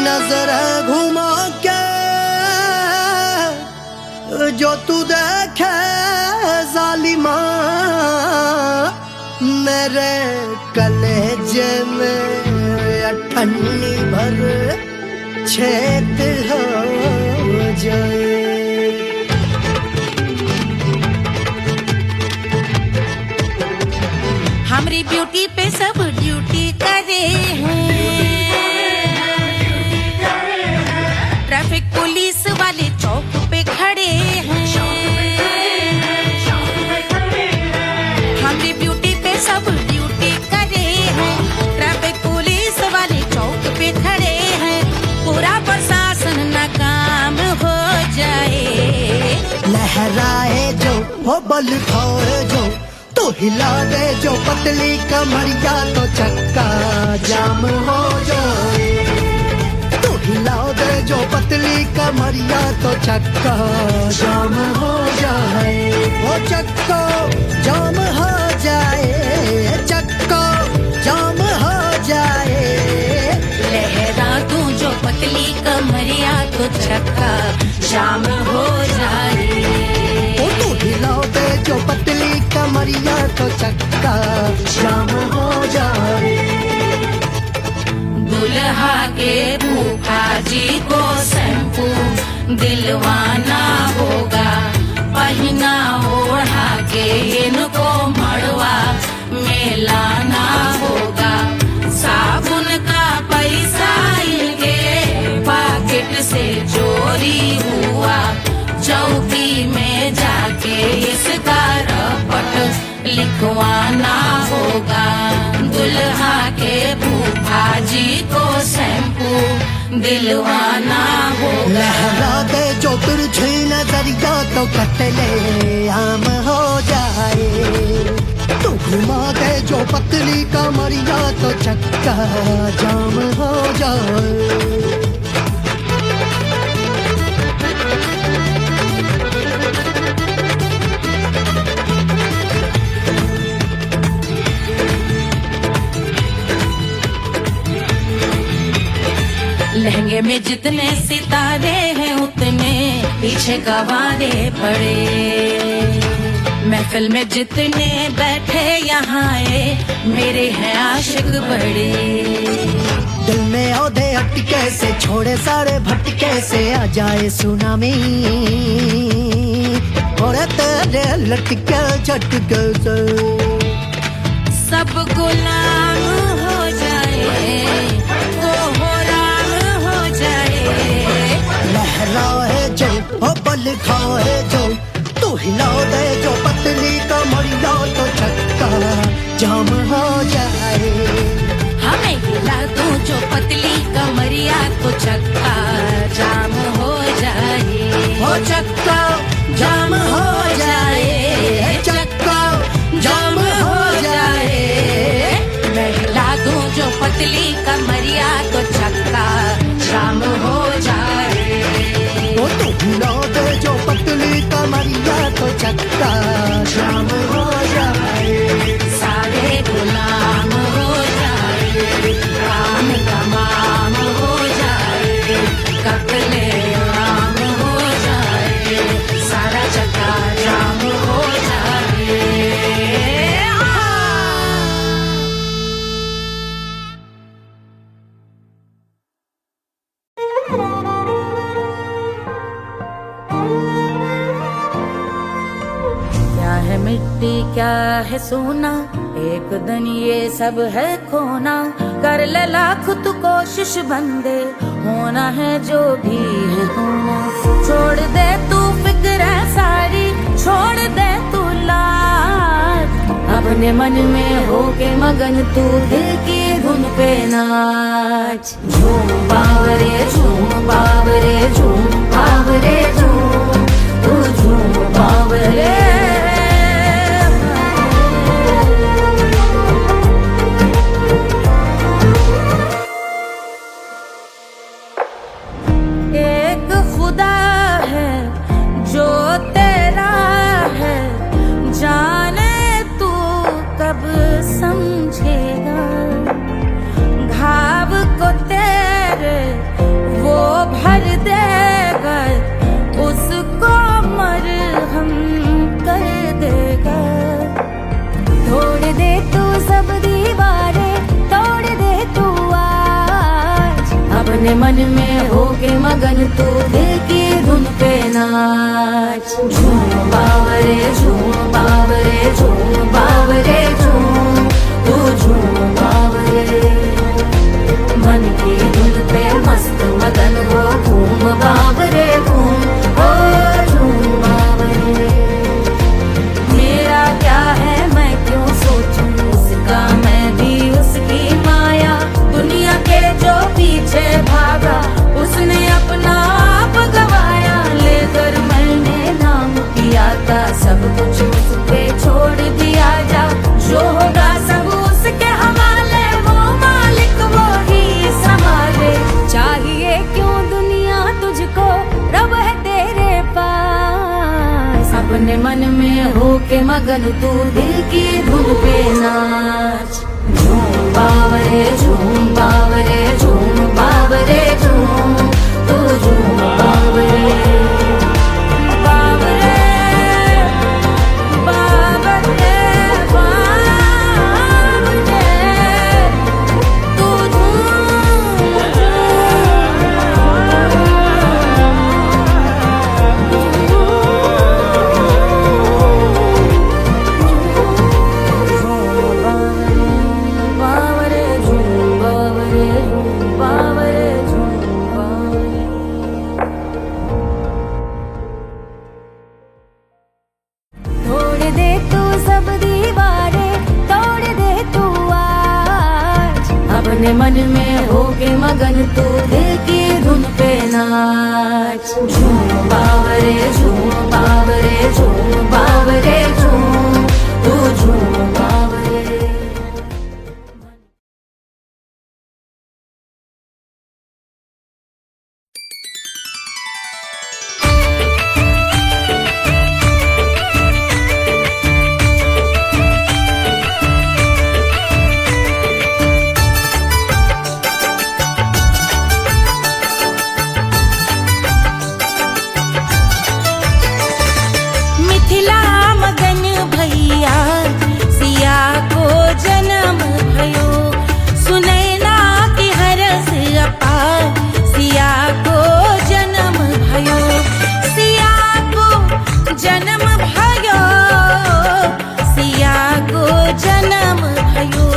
नजर घुमा के जो तू देखे जालिमा, मेरे कलेजे में अठन्नी भर छेद हो जाए। हमारी ब्यूटी पे सब ड्यूटी करे हैं। ट्रैफिक पुलिस वाले चौक पे खड़े हैं। हमारी ब्यूटी पे सब ड्यूटी करे हैं। ट्रैफिक पुलिस वाले चौक पे खड़े हैं। पूरा प्रशासन नाकाम हो जाए। लहराए जो वो बल खाए जो, तो हिला दे जो पतली कमरिया तो चक्का जाम हो जाए। तो हिला दे जो पतली कमरिया तो चक्का जाम हो जाए। वो चक्का जाम हो जाए, चक्का जाम हो जाए। लहरा तू जो पतली कमरिया तो चक्का जाम हो जाए। ओ तो हिलाओ दे जो पतली कमरिया तो चक्का जाम हो जाए। दुल्हा के फूफा जी को शैम्पू दिलवाना होगा। पहना ओढ़ा के इनको मड़वा में लाना होगा। साबुन का पैसा इनके पॉकेट से चोरी हुआ। चौकी में जाके इसका रपट लिखवाना होगा। दुल्हा के फूफा जी को शैम्पू दिलवाना होगा। लहरा दे जो तिरछी नजरिया तो कतले आम हो जाए। तो घुमा दे जो पतली कमरिया तो चक्का जाम हो जाए। लहंगे में जितने सितारे हैं उतने पीछे गवारे पड़े। महफिल में जितने बैठे यहाँ आए मेरे हैं आशिक बड़े। दिल में औधे अटके से छोड़े सारे भटके से आ जाए सुनामी। और तेरे लटके झटके से सब गुलाम हो जाए, वो राम हो जाए। लहराए जो ओ बल खाए जो, तू हिला दे जो पतली कमरिया तो चक्का जाम हो जाए। हमें हिला दो जो पतली कमरिया तो चक्का जाम हो जाए। हो चक्का जाम हो जाए, चक्का जाम हो जाए। मैं हिला दूं जो पतली कमरिया तो चक्का जाम हो जाए। ओ तू हिला दे जो पतली कमरिया तो चक्का जाम हो जाए। सारे गुलाम हो जाए, काम तमाम हो जाए। कत्ले आम हो जाए, सारा चक्का जाम हो जाए। क्या है मिट्टी क्या है सोना, एक दिन ये सब है खोना। कर ले लाख तू कोशिश बंदे, होना है जो भी है होना। छोड़ दे तू फिक्र है सारी, छोड़ दे तू लाज। अपने मन में होके मगन तू दिल की धुन पे नाच। झूम बावरे झूम बावरे झूम बावरे झूम, तू झूम बावरे। एक खुदा है जो तेरा है, जाने तू कब समझेगा। घाव को तेरे वो भर देगा, उसको मरहम कर देगा। तोड़ दे तू सब दीवारें, तोड़ दे तू आज। अपने मन में होके मगन तू दिल की धुन पे नाच। झूम बावरे झूम बावरे झूम बावरे झूम, तू झूम बावरे। मन की धुन पे मस्त मगन हो घूम बावरे घूम, ओ झूम बावरे। मेरा क्या है मैं क्यों सोचूं उसका, मैं भी उसकी माया। दुनिया के जो पीछे भागा उसने अपना आप गवाया। लेकर मैंने नाम किया था सब कुछ उस पे छोड़ दिया जा। जो होगा सब उसके हवाले, वो मालिक वो ही संभाले। चाहिए क्यों दुनिया तुझको, रब है तेरे पास। अपने मन में होके मगन तू दिल की धुन पे नाच। झूम बावरे झूम बावरे झूम बावरे झूम, तू झूम बावरे बावरे बावरे बावरे, तू बावरे झूम बावरे बावरे झूम बावरे। तोड़ दे तू सब दीवारें, तोड़ दे तू आज। अपने मन में होके मगन तू दिल की धुन पे नाच। झूम बावरे झूम बावरे झूम बावरे झूम, तू झूम बावरे। मिथिला मगन भैया सिया को जन्म भयो। सुनैना की हरस अपार सिया को जन्म भयो। सिया को जन्म भयो, सिया को जन्म भयो।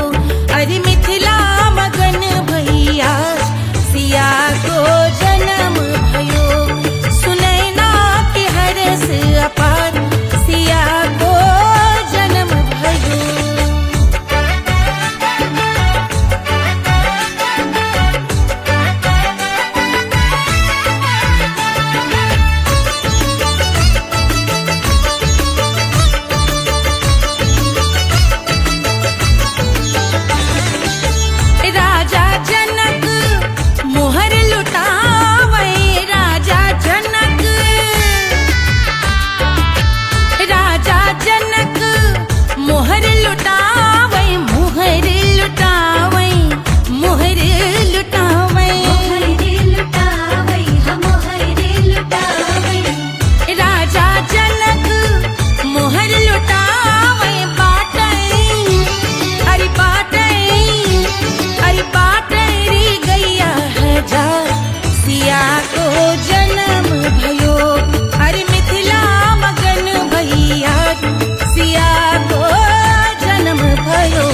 अरे मिथिला मगन भैया सिया को जन्म भयो। सुनैना की हरस अपार सिया को जन्म भयो। राजा जनक मोहर लुटावे, राजा जनक, राजा जनक मोहर लुटावे, मोहर लुटावे, मोहर लुटावे, राजा जनक मोहर लुटावे। बाटे अरे बाटे अरे बाटे रे गैया है जा, सिया को जन्म भयो। अरे मिथिला मगन भैया सिया को जन्म भयो।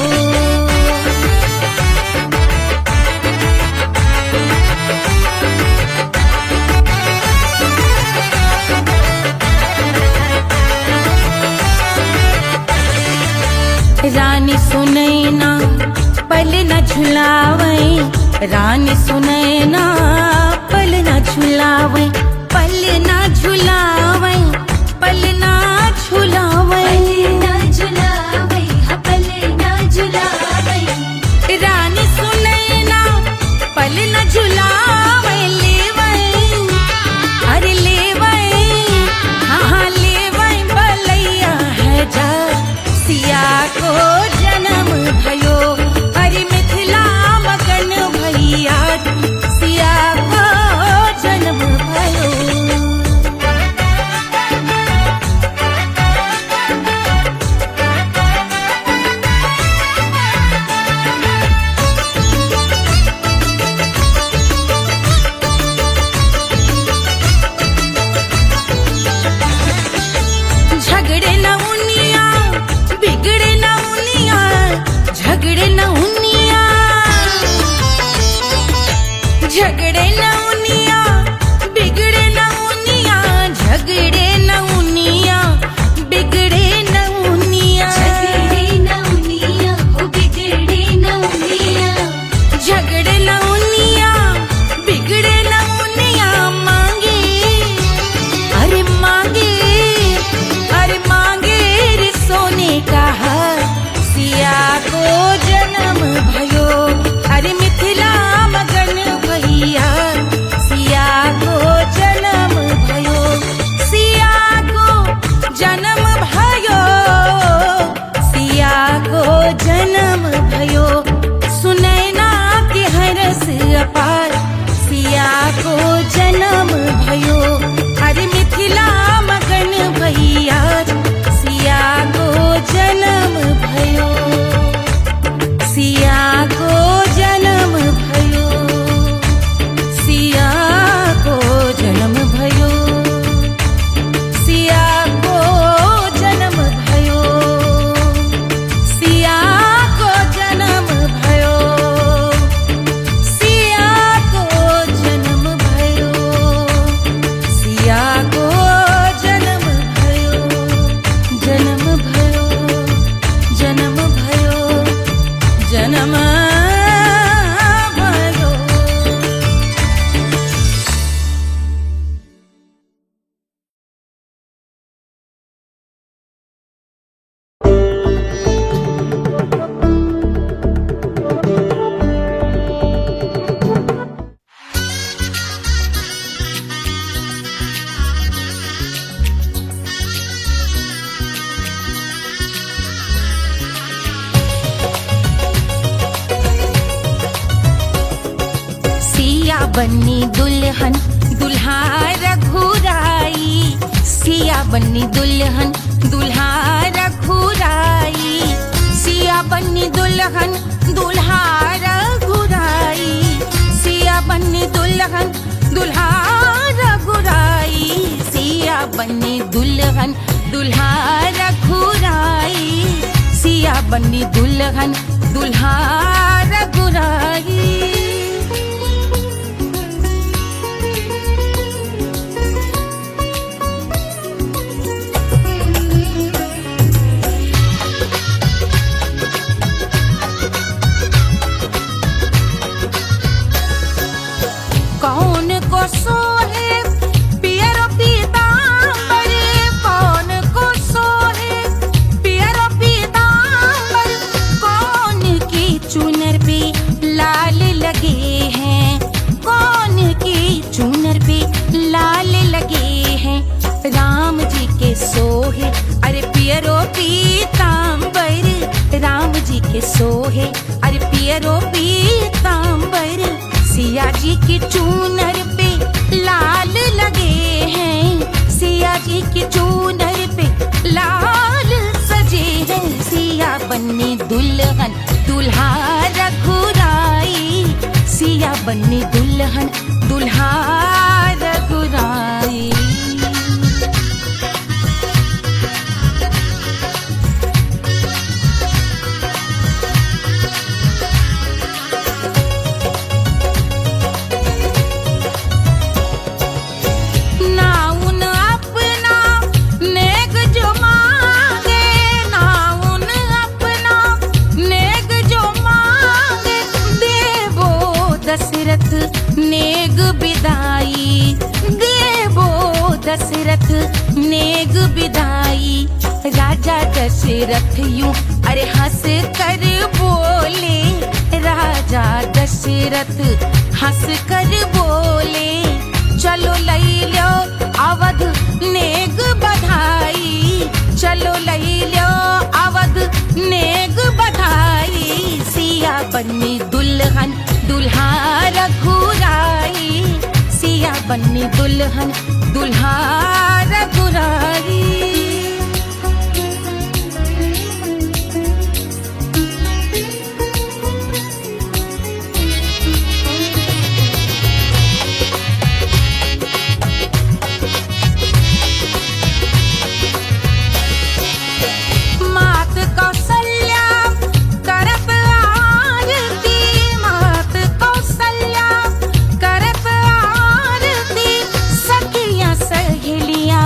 रानी सुनैना पल न झुलावे, रानी सुनैना पल न झुलावे, पल न झुलावे, पल न झुलावे, रानी सुनैना पल न झुलावे। लेवै अरे लेवै, हाँ लेवै बलैया है जा, सिया को जन्म भयो। अरे मिथिला मगन भैया सिया को जन्म भयो। बन्नी दुल्हन दुल्हा रघुराई, सिया बन्नी दुल्हन दुल्हा रघुराई, सिया बन्नी दुल्हन दुल्हा रघुराई, सिया बन्नी दुल्हन दुल्हा रघुराई, सिया बन्नी दुल्हन दुल्हा रघुराई, सिया बन्नी दुल्हन दुल्हा रघुराई। कौन को सोहे पियरो पीतांबर, कौन को सोहे पियरो पीतांबर, कौन की चुनर पे लाल लगे हैं, कौन की चुनर पे लाल लगे हैं, राम जी के सोहे अरे पियरो पीतांबर, राम जी के सोहे अरे पियरो पीतांबर, सिया जी की चूनर पे लाल लगे हैं, सिया जी की चूनर पे लाल सजे हैं, सिया बन्नी दुल्हन दुल्हा रघुराई, सिया बन्नी दुल्हन दुल्हा रघुराई। दशरथ नेग बिदाई, देवो दशरथ नेग बिदाई, राजा दशरथ यूं अरे हंस कर बोले, राजा दशरथ हंस कर बोले, चलो लई लो अवध नेग बधाई, चलो लई लो अवध नेग बधाई, सिया बन्नी दुल्हन दुल्हा रघुराई, सिया बन्नी दुल्हन दुल्हा रघुराई। मात कौशल्या करत आरती, मात कौशल्या करत आरती, सखियां सहेलियां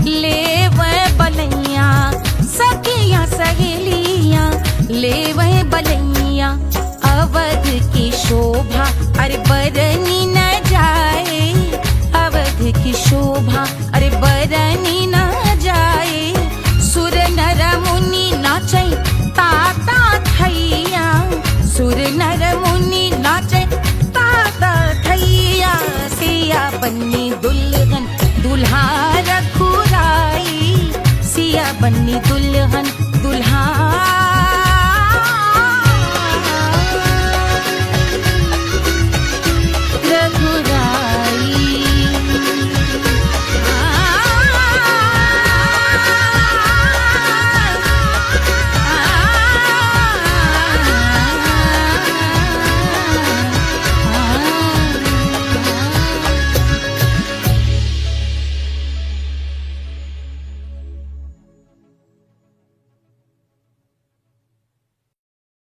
लेवे बलैया, सखियां सहेलियां लेवे बलैया, अवध की शोभा अरे बरनी न जाए, अवध की शोभा अरे बरनी न जाए, सुर नर मुनि नाचे ताता थैया, सुर नर मुनि नाचे ताता थैया, सिया बन्नी दुल्हन दुल्हा रघुराई, सिया बन्नी